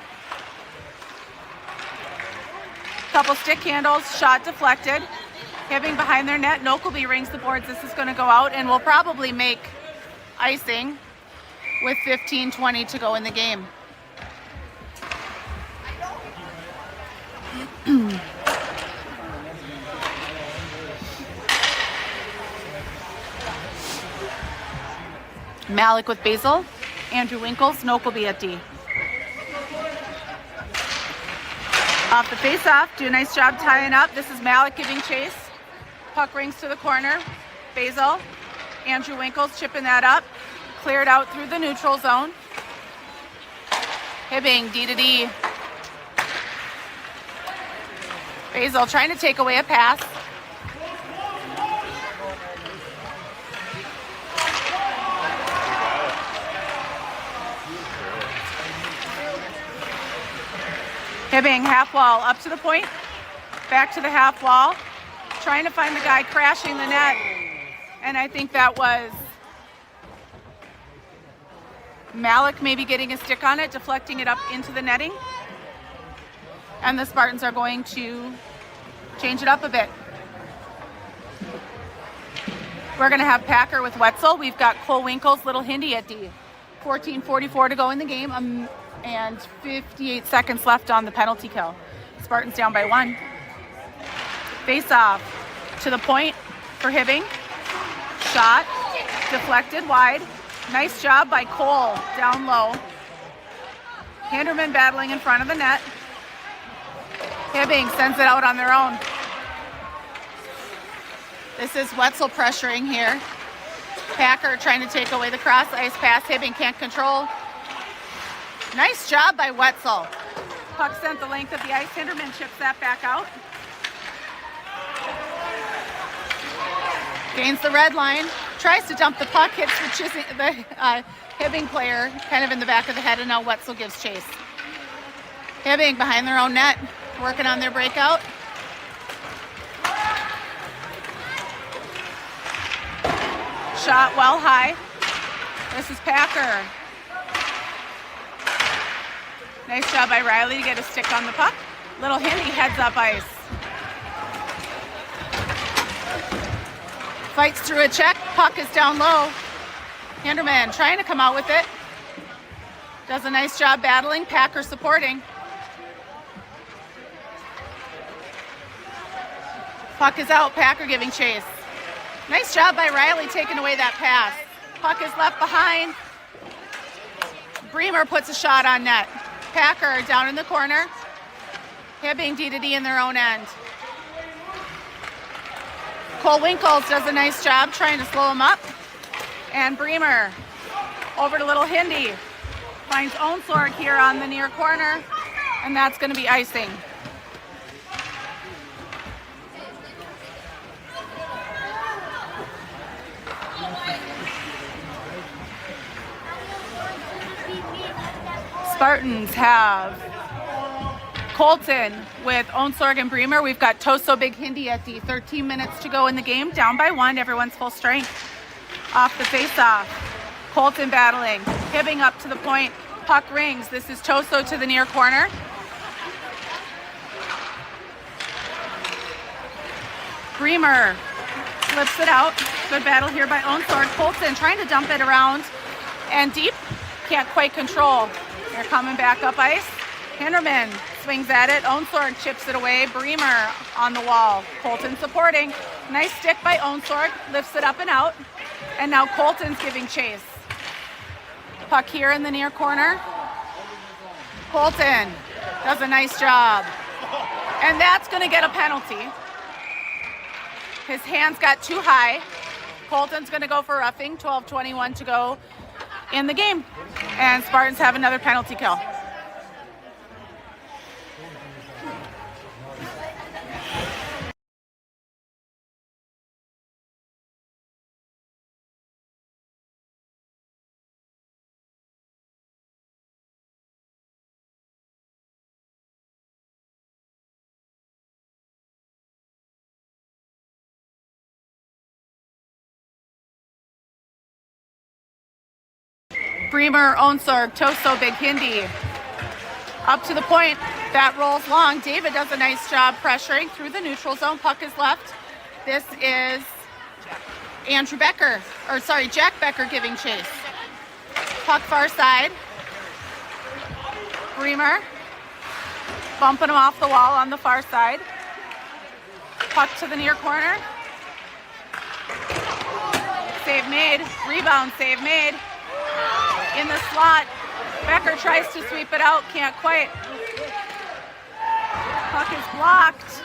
Couple stick handles. Shot deflected. Hibbing behind their net. Nokelby rings the boards. This is going to go out and will probably make icing with 15:20 to go in the game. Malik with Basil, Andrew Winkles, Nokelby at D. Off the face-off, do a nice job tying up. This is Malik giving chase. Puck rings to the corner. Basil, Andrew Winkles chipping that up. Cleared out through the neutral zone. Hibbing, D to D. Basil trying to take away a pass. Hibbing, half wall, up to the point, back to the half wall, trying to find the guy crashing the net. And I think that was Malik maybe getting a stick on it, deflecting it up into the netting. And the Spartans are going to change it up a bit. We're going to have Packer with Wetzel. We've got Cole Winkles, Little Hindi at D. 14:44 to go in the game, and 58 seconds left on the penalty kill. Spartans down by 1. Face off to the point for Hibbing. Shot deflected wide. Nice job by Cole down low. Hinderman battling in front of the net. Hibbing sends it out on their own. This is Wetzel pressuring here. Packer trying to take away the cross ice pass. Hibbing can't control. Nice job by Wetzel. Puck sent the length of the ice. Hinderman chips that back out. Gains the red line. Tries to dump the puck. Hits the Hibbing player kind of in the back of the head, and now Wetzel gives chase. Hibbing behind their own net. Working on their breakout. Shot well high. This is Packer. Nice job by Riley to get a stick on the puck. Little Hindi heads up ice. Fights through a check. Puck is down low. Handerman trying to come out with it. Does a nice job battling. Packer supporting. Puck is out. Packer giving chase. Nice job by Riley taking away that pass. Puck is left behind. Bremer puts a shot on net. Packer down in the corner. Hibbing D-to-D in their own end. Cole Winkles does a nice job trying to slow him up. And Bremer over to Little Hindi. Finds Onsorg here on the near corner. And that's going to be icing. Spartans have Colton with Onsorg and Bremer. We've got Toso Big Hindi at the 13 minutes to go in the game. Down by 1. Everyone's full strength. Off the face-off. Colton battling. Hibbing up to the point. Puck rings. This is Toso to the near corner. Bremer flips it out. Good battle here by Onsorg. Colton trying to dump it around and deep. Can't quite control. They're coming back up ice. Hinderman swings at it. Onsorg chips it away. Bremer on the wall. Colton supporting. Nice stick by Onsorg. Lifts it up and out. And now Colton's giving chase. Puck here in the near corner. Colton does a nice job. And that's going to get a penalty. His hands got too high. Colton's going to go for roughing. 12:21 to go in the game. And Spartans have another penalty kill. Bremer, Onsorg, Toso, Big Hindi. Up to the point. That rolls long. David does a nice job pressuring through the neutral zone. Puck is left. This is Andrew Becker, or sorry, Jack Becker giving chase. Puck far side. Bremer bumping him off the wall on the far side. Puck to the near corner. Save made. Rebound, save made. In the slot. Becker tries to sweep it out. Can't quite. Puck is blocked.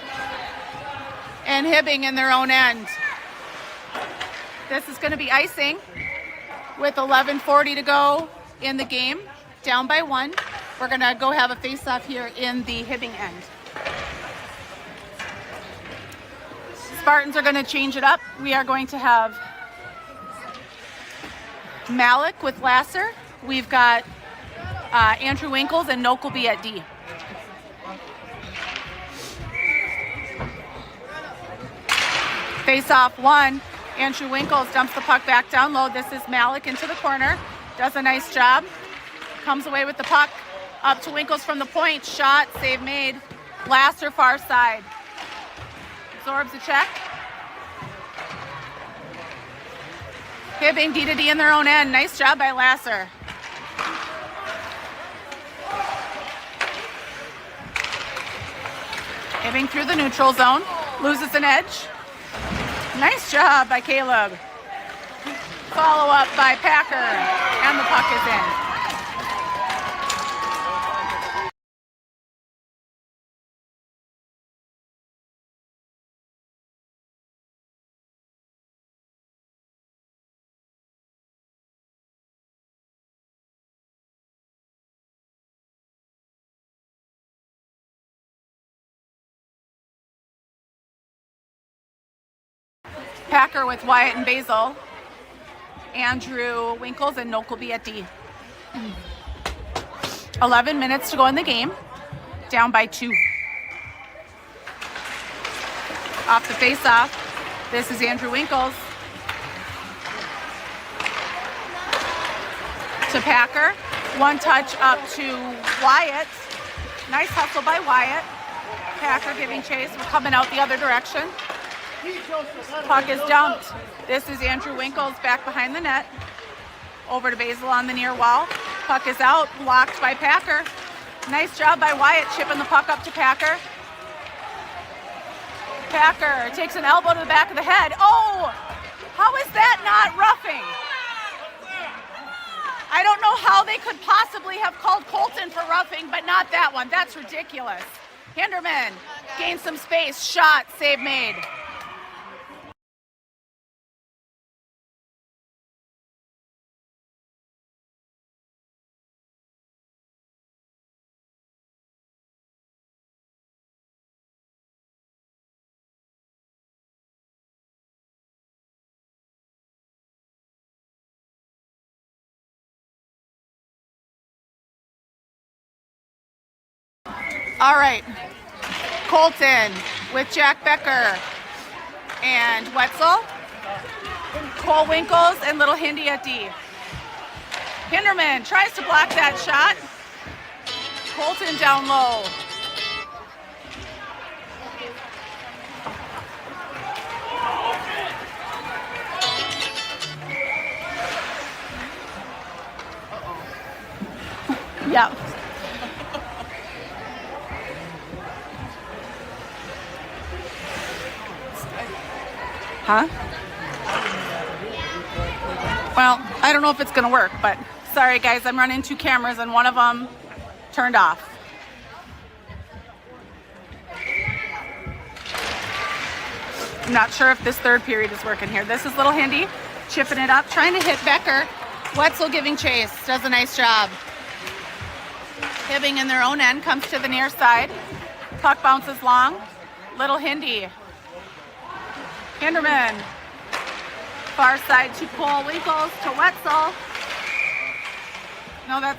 And Hibbing in their own end. This is going to be icing with 11:40 to go in the game. Down by 1. We're going to go have a face-off here in the Hibbing end. Spartans are going to change it up. We are going to have Malik with Lasser. We've got Andrew Winkles and Nokelby at D. Face off 1. Andrew Winkles dumps the puck back down low. This is Malik into the corner. Does a nice job. Comes away with the puck. Up to Winkles from the point. Shot. Save made. Lasser far side. Absorbs a check. Hibbing D-to-D in their own end. Nice job by Lasser. Hibbing through the neutral zone. Loses an edge. Nice job by Caleb. Follow up by Packer. And the puck is in. Packer with Wyatt and Basil. Andrew Winkles and Nokelby at D. 11 minutes to go in the game. Down by 2. Off the face-off. This is Andrew Winkles. To Packer. One touch up to Wyatt. Nice hustle by Wyatt. Packer giving chase. We're coming out the other direction. Puck is dumped. This is Andrew Winkles back behind the net. Over to Basil on the near wall. Puck is out, blocked by Packer. Nice job by Wyatt chipping the puck up to Packer. Packer takes an elbow to the back of the head. Oh, how is that not roughing? I don't know how they could possibly have called Colton for roughing, but not that one. That's ridiculous. Hinderman gains some space. Shot, save made. All right, Colton with Jack Becker and Wetzel, Cole Winkles, and Little Hindy at D. Hinderman tries to block that shot. Colton down low. Yeah. Huh? Well, I don't know if it's gonna work, but sorry guys, I'm running 2 cameras and one of them turned off. I'm not sure if this third period is working here. This is Little Hindy chipping it up, trying to hit Becker. Wetzel giving chase, does a nice job. Hibbing in their own end, comes to the near side. Puck bounces long. Little Hindy. Hinderman. Far side to Cole Winkles to Wetzel. No,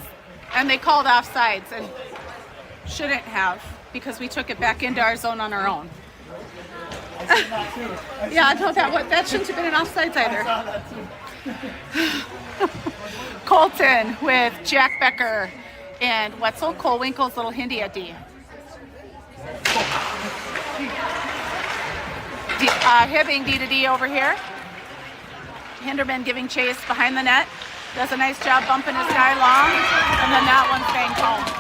and they called offsides and shouldn't have because we took it back into our zone on our own. Yeah, no, that shouldn't have been an offsides either. Colton with Jack Becker and Wetzel. Cole Winkles, Little Hindy at D. Hibbing D to D over here. Hinderman giving chase behind the net. Does a nice job bumping his guy long. And then that one's banged home.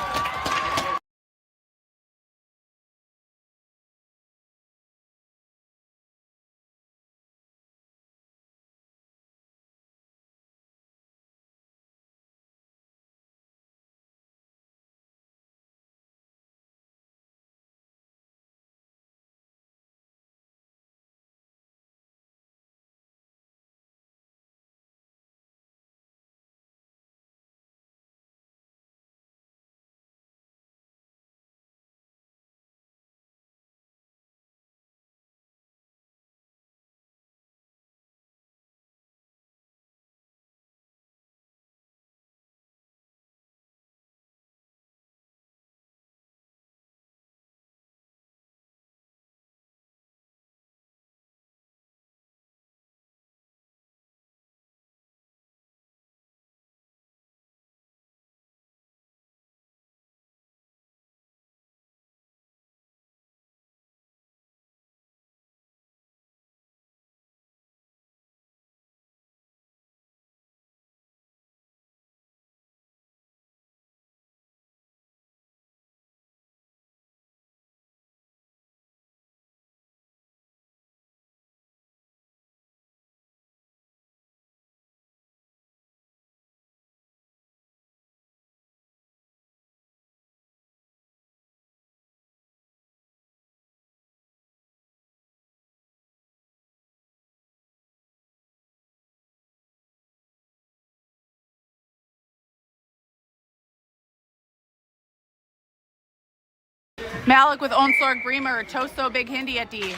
Malik with Onsorg Bremer. Toso Big Hindy at D.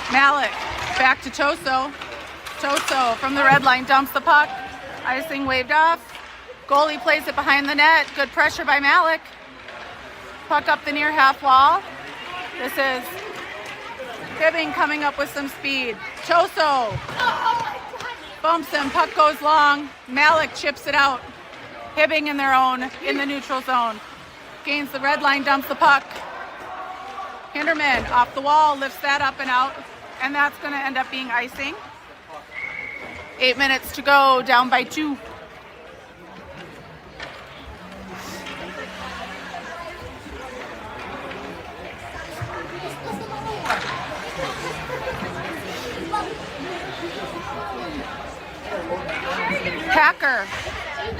Malik back to Toso. Toso from the red line dumps the puck. Icing waved off. Goalie plays it behind the net. Good pressure by Malik. Puck up the near half wall. This is Hibbing coming up with some speed. Toso bumps him. Puck goes long. Malik chips it out. Hibbing in their own, in the neutral zone. Gains the red line, dumps the puck. Hinderman off the wall, lifts that up and out, and that's going to end up being icing. 8 minutes to go, down by 2. Packer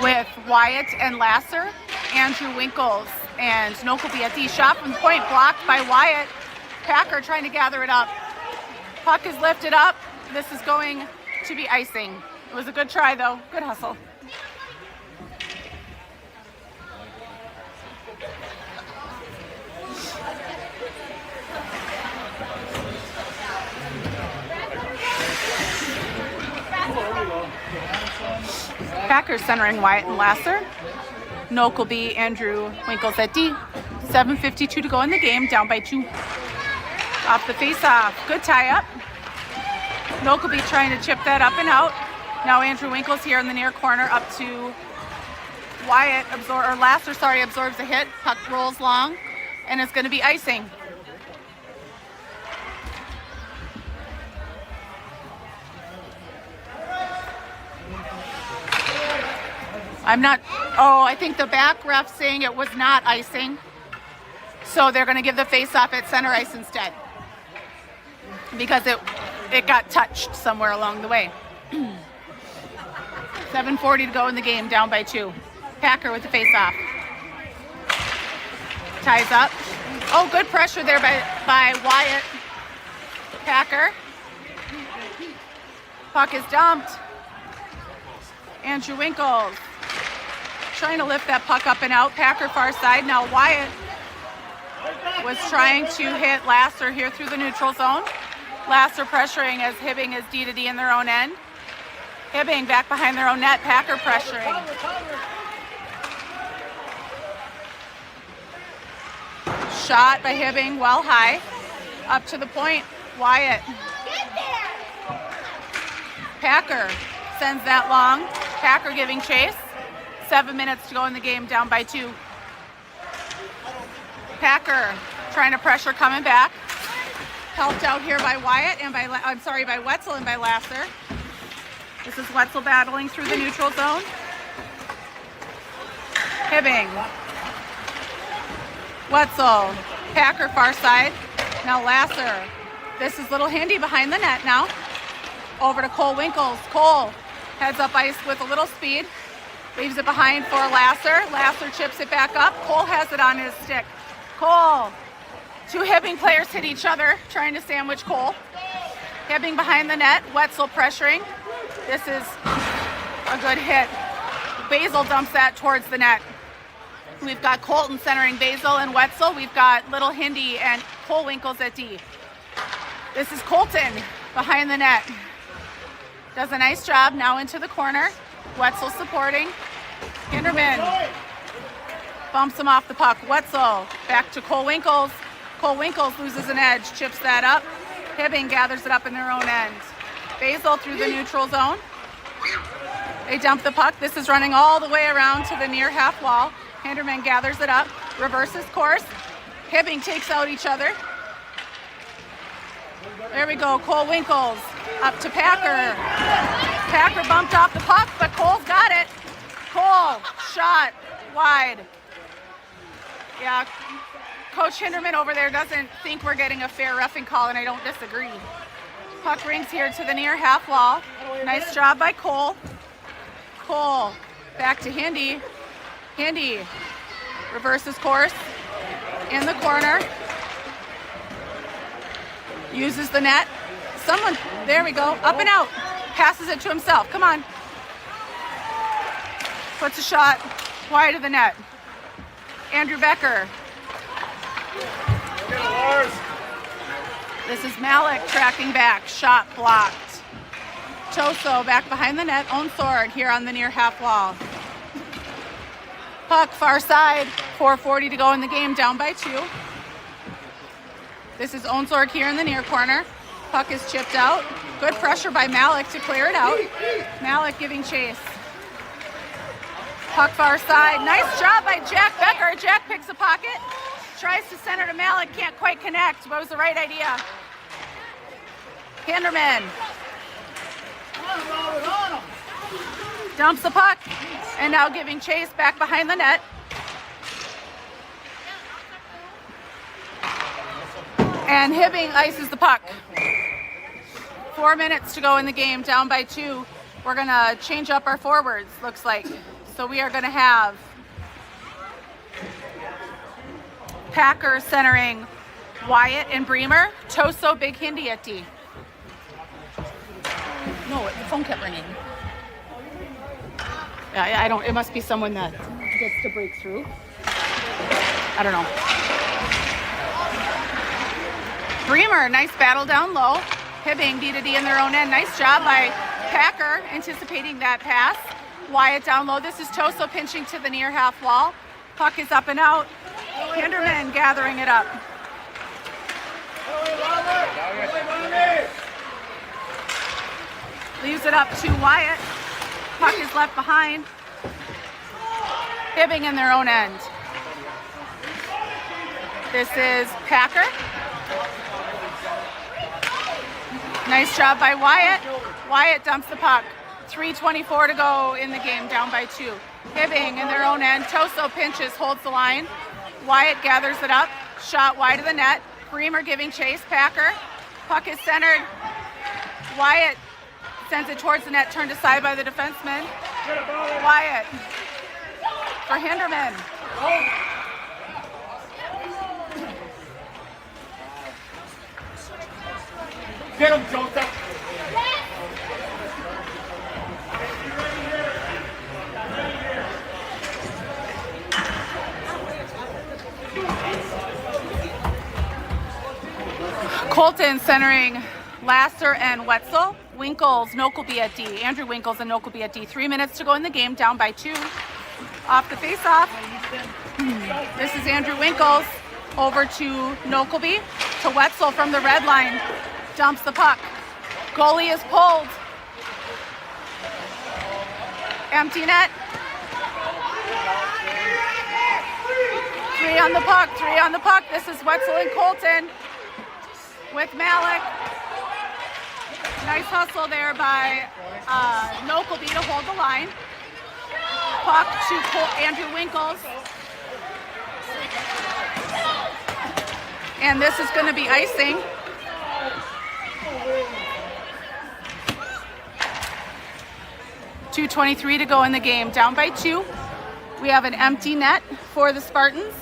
with Wyatt and Lasser, Andrew Winkles and Nokelby at D. Shot from the point, blocked by Wyatt. Packer trying to gather it up. Puck is lifted up. This is going to be icing. It was a good try though, good hustle. Packers centering Wyatt and Lasser. Nokelby, Andrew Winkles at D. 7:52 to go in the game, down by 2. Off the face-off, good tie-up. Nokelby trying to chip that up and out. Now Andrew Winkles here in the near corner up to Wyatt, Lasser absorbs a hit. Puck rolls long, and it's going to be icing. I think the back ref's saying it was not icing. So they're going to give the face-off at center ice instead. Because it got touched somewhere along the way. 7:40 to go in the game, down by 2. Packer with the face-off. Ties up. Oh, good pressure there by Wyatt. Packer. Puck is dumped. Andrew Winkles trying to lift that puck up and out. Packer far side. Now Wyatt was trying to hit Lasser here through the neutral zone. Lasser pressuring as Hibbing is D to D in their own end. Hibbing back behind their own net. Packer pressuring. Shot by Hibbing, well high. Up to the point. Wyatt. Packer sends that long. Packer giving chase. 7 minutes to go in the game, down by 2. Packer trying to pressure, coming back. Helped out here by Wyatt and by Wetzel and by Lasser. This is Wetzel battling through the neutral zone. Hibbing. Wetzel. Packer far side. Now Lasser. This is little Handy behind the net now. Over to Cole Winkles. Cole heads up ice with a little speed. Leaves it behind for Lasser. Lasser chips it back up. Cole has it on his stick. Cole. 2 Hibbing players hit each other, trying to sandwich Cole. Hibbing behind the net. Wetzel pressuring. This is a good hit. Basil dumps that towards the net. We've got Colton centering Basil and Wetzel. We've got little Hindy and Cole Winkles at D. This is Colton behind the net. Does a nice job now into the corner. Wetzel supporting. Hinderman bumps him off the puck. Wetzel back to Cole Winkles. Cole Winkles loses an edge, chips that up. Hibbing gathers it up in their own end. Basil through the neutral zone. They dump the puck. This is running all the way around to the near half wall. Hinderman gathers it up, reverses course. Hibbing takes out each other. There we go, Cole Winkles up to Packer. Packer bumped off the puck, but Cole's got it. Cole, shot, wide. Yeah, Coach Hinderman over there doesn't think we're getting a fair reffing call, and I don't disagree. Puck rings here to the near half wall. Nice job by Cole. Cole, back to Handy. Handy reverses course in the corner. Uses the net. Someone, there we go, up and out. Passes it to himself, come on. Puts a shot wide of the net. Andrew Becker. This is Malik tracking back, shot blocked. Choso back behind the net, own sword here on the near half wall. Puck far side, 4:40 to go in the game, down by 2. This is Onsorg here in the near corner. Puck is chipped out. Good pressure by Malik to clear it out. Malik giving chase. Puck far side. Nice job by Jack Becker. Jack picks a pocket. Tries to center to Malik, can't quite connect, but it was the right idea. Hinderman dumps the puck, and now giving chase back behind the net. And Hibbing ices the puck. 4 minutes to go in the game, down by 2. We're gonna change up our forwards, looks like. So we are gonna have Packer centering Wyatt and Bremer. Toso, Big Hindi at D. No, the phone kept ringing. Yeah, I don't, it must be someone that gets to break through. I don't know. Bremer, nice battle down low. Hibbing, D to D in their own end. Nice job by Packer anticipating that pass. Wyatt down low. This is Toso pinching to the near half wall. Puck is up and out. Hinderman gathering it up. Leaves it up to Wyatt. Puck is left behind. Hibbing in their own end. This is Packer. Nice job by Wyatt. Wyatt dumps the puck. 3:24 to go in the game, down by 2. Hibbing in their own end. Toso pinches, holds the line. Wyatt gathers it up. Shot wide of the net. Bremer giving chase. Packer. Puck is centered. Wyatt sends it towards the net, turned aside by the defenseman. Wyatt for Hinderman. Get him, Joseph. Colton centering Lasser and Wetzel. Winkles, Nokelby at D. Andrew Winkles and Nokelby at D. 3 minutes to go in the game, down by 2. Off the faceoff. This is Andrew Winkles over to Nokelby. To Wetzel from the red line. Dumps the puck. Goalie is pulled. Empty net. 3 on the puck, 3 on the puck. This is Wetzel and Colton with Malik. Nice hustle there by Nokelby to hold the line. Puck to Andrew Winkles. And this is going to be icing. .223 to go in the game, down by 2. We have an empty net for the Spartans.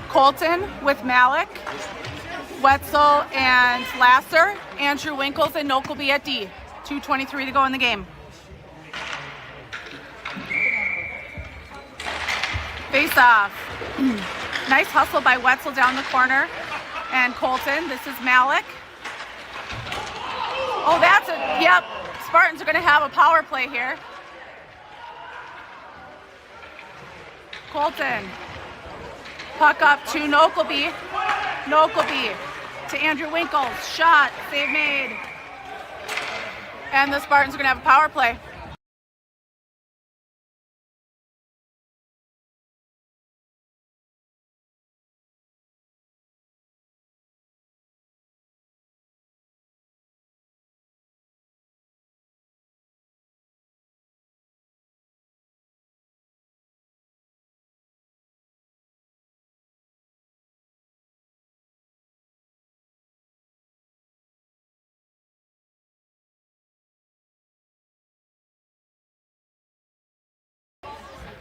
Colton with Malik, Wetzel and Lasser, Andrew Winkles and Nokelby at D. 2:23 to go in the game. Face off. Nice hustle by Wetzel down the corner. And Colton, this is Malik. Oh, that's a, yep. Spartans are going to have a power play here. Colton. Puck up to Nokelby. Nokelby to Andrew Winkles. Shot. Save made. And the Spartans are going to have a power play.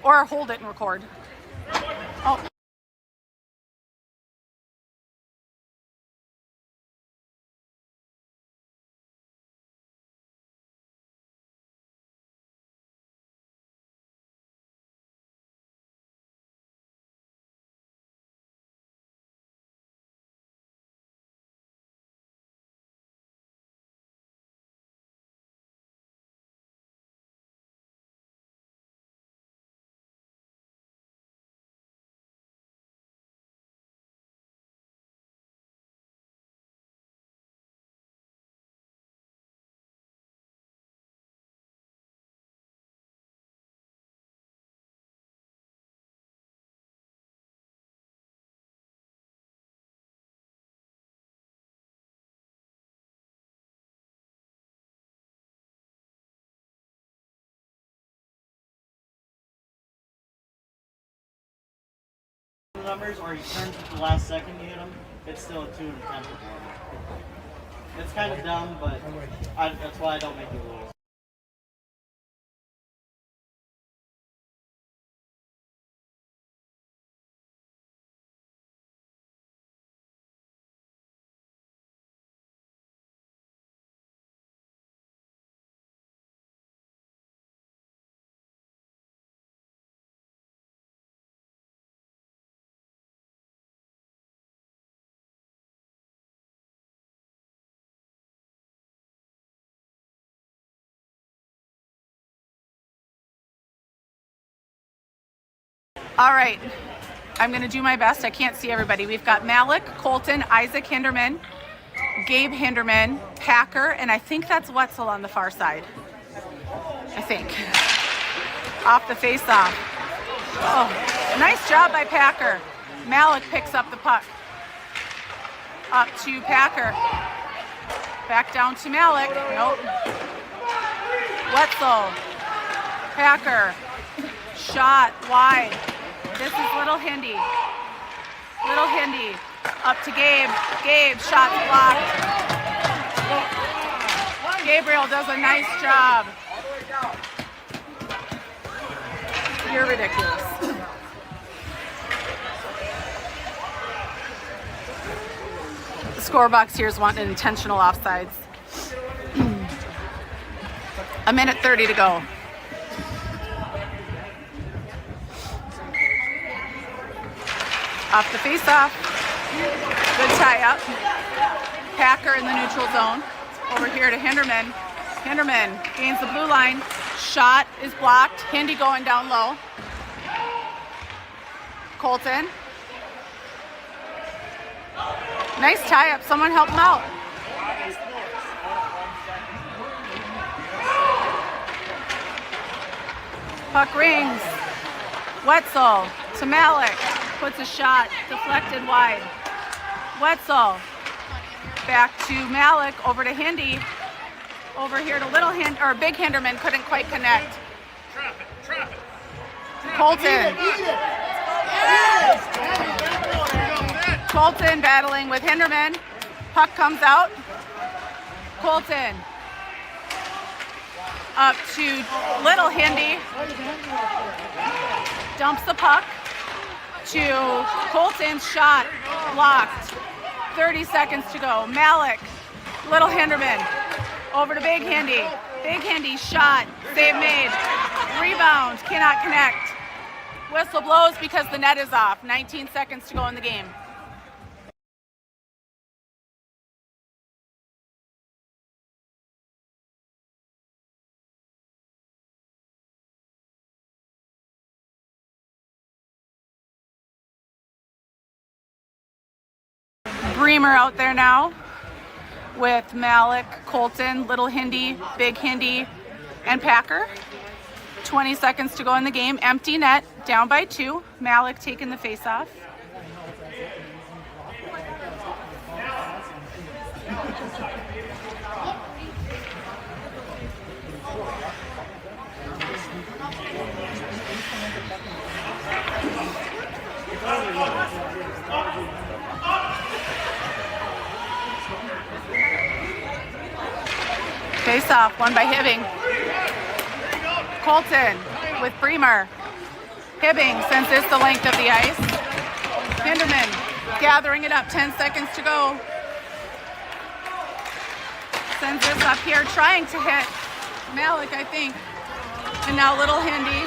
Or hold it and record. Oh. numbers or he turns at the last second you hit him, it's still a 2 and a 10 performance. It's kind of dumb, but that's why I don't make the rules. All right, I'm gonna do my best. I can't see everybody. We've got Malik, Colton, Isaac Hinderman, Gabe Hinderman, Packer, and I think that's Wetzel on the far side. I think. Off the face-off. Oh, nice job by Packer. Malik picks up the puck. Up to Packer. Back down to Malik. Nope. Wetzel. Packer. Shot wide. This is Little Hindy. Little Hindy. Up to Gabe. Gabe, shot's blocked. Gabriel does a nice job. You're ridiculous. The score box here is wanting intentional offsides. A minute 30 to go. Off the face-off. Good tie-up. Packer in the neutral zone. Over here to Hinderman. Hinderman gains the blue line. Shot is blocked. Hindy going down low. Colton. Nice tie-up. Someone help him out. Puck rings. Wetzel to Malik. Puts a shot, deflected wide. Wetzel, back to Malik, over to Hindy. Over here to Big Hinderman, couldn't quite connect. Colton. Colton battling with Hinderman. Puck comes out. Colton. Up to Little Hindy. Dumps the puck. To Colton's shot, blocked. 30 seconds to go. Malik, Little Hinderman, over to Big Hindy. Big Hindy, shot, save made. Rebound, cannot connect. Whistle blows because the net is off. 19 seconds to go in the game. Bremer out there now with Malik, Colton, Little Hindy, Big Hindy, and Packer. 20 seconds to go in the game. Empty net, down by 2. Malik taking the face-off. Face-off, won by Hibbing. Colton with Bremer. Hibbing sends this the length of the ice. Hinderman gathering it up, 10 seconds to go. Sends this up here, trying to hit Malik, I think. And now Little Hindy.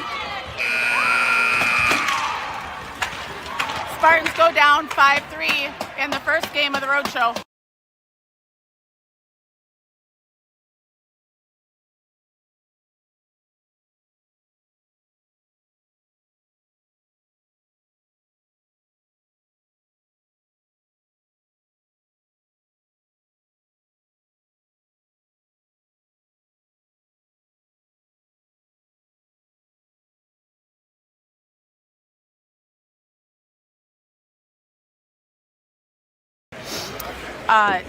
Spartans go down 5-3 in the first game of the road show.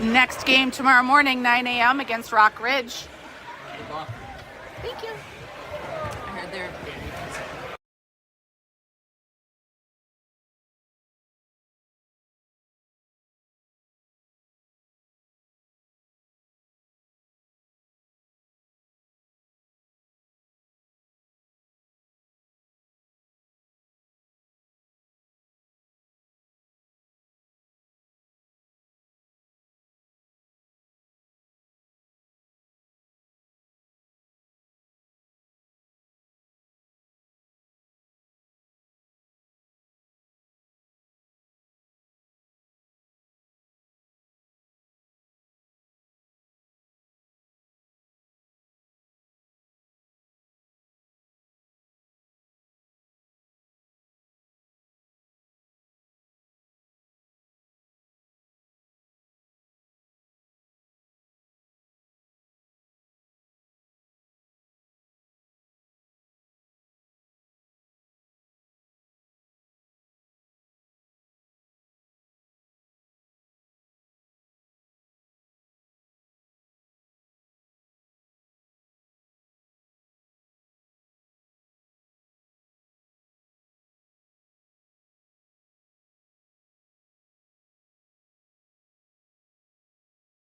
Next game tomorrow morning, 9 a.m. against Rock Ridge. Thank you. I heard they're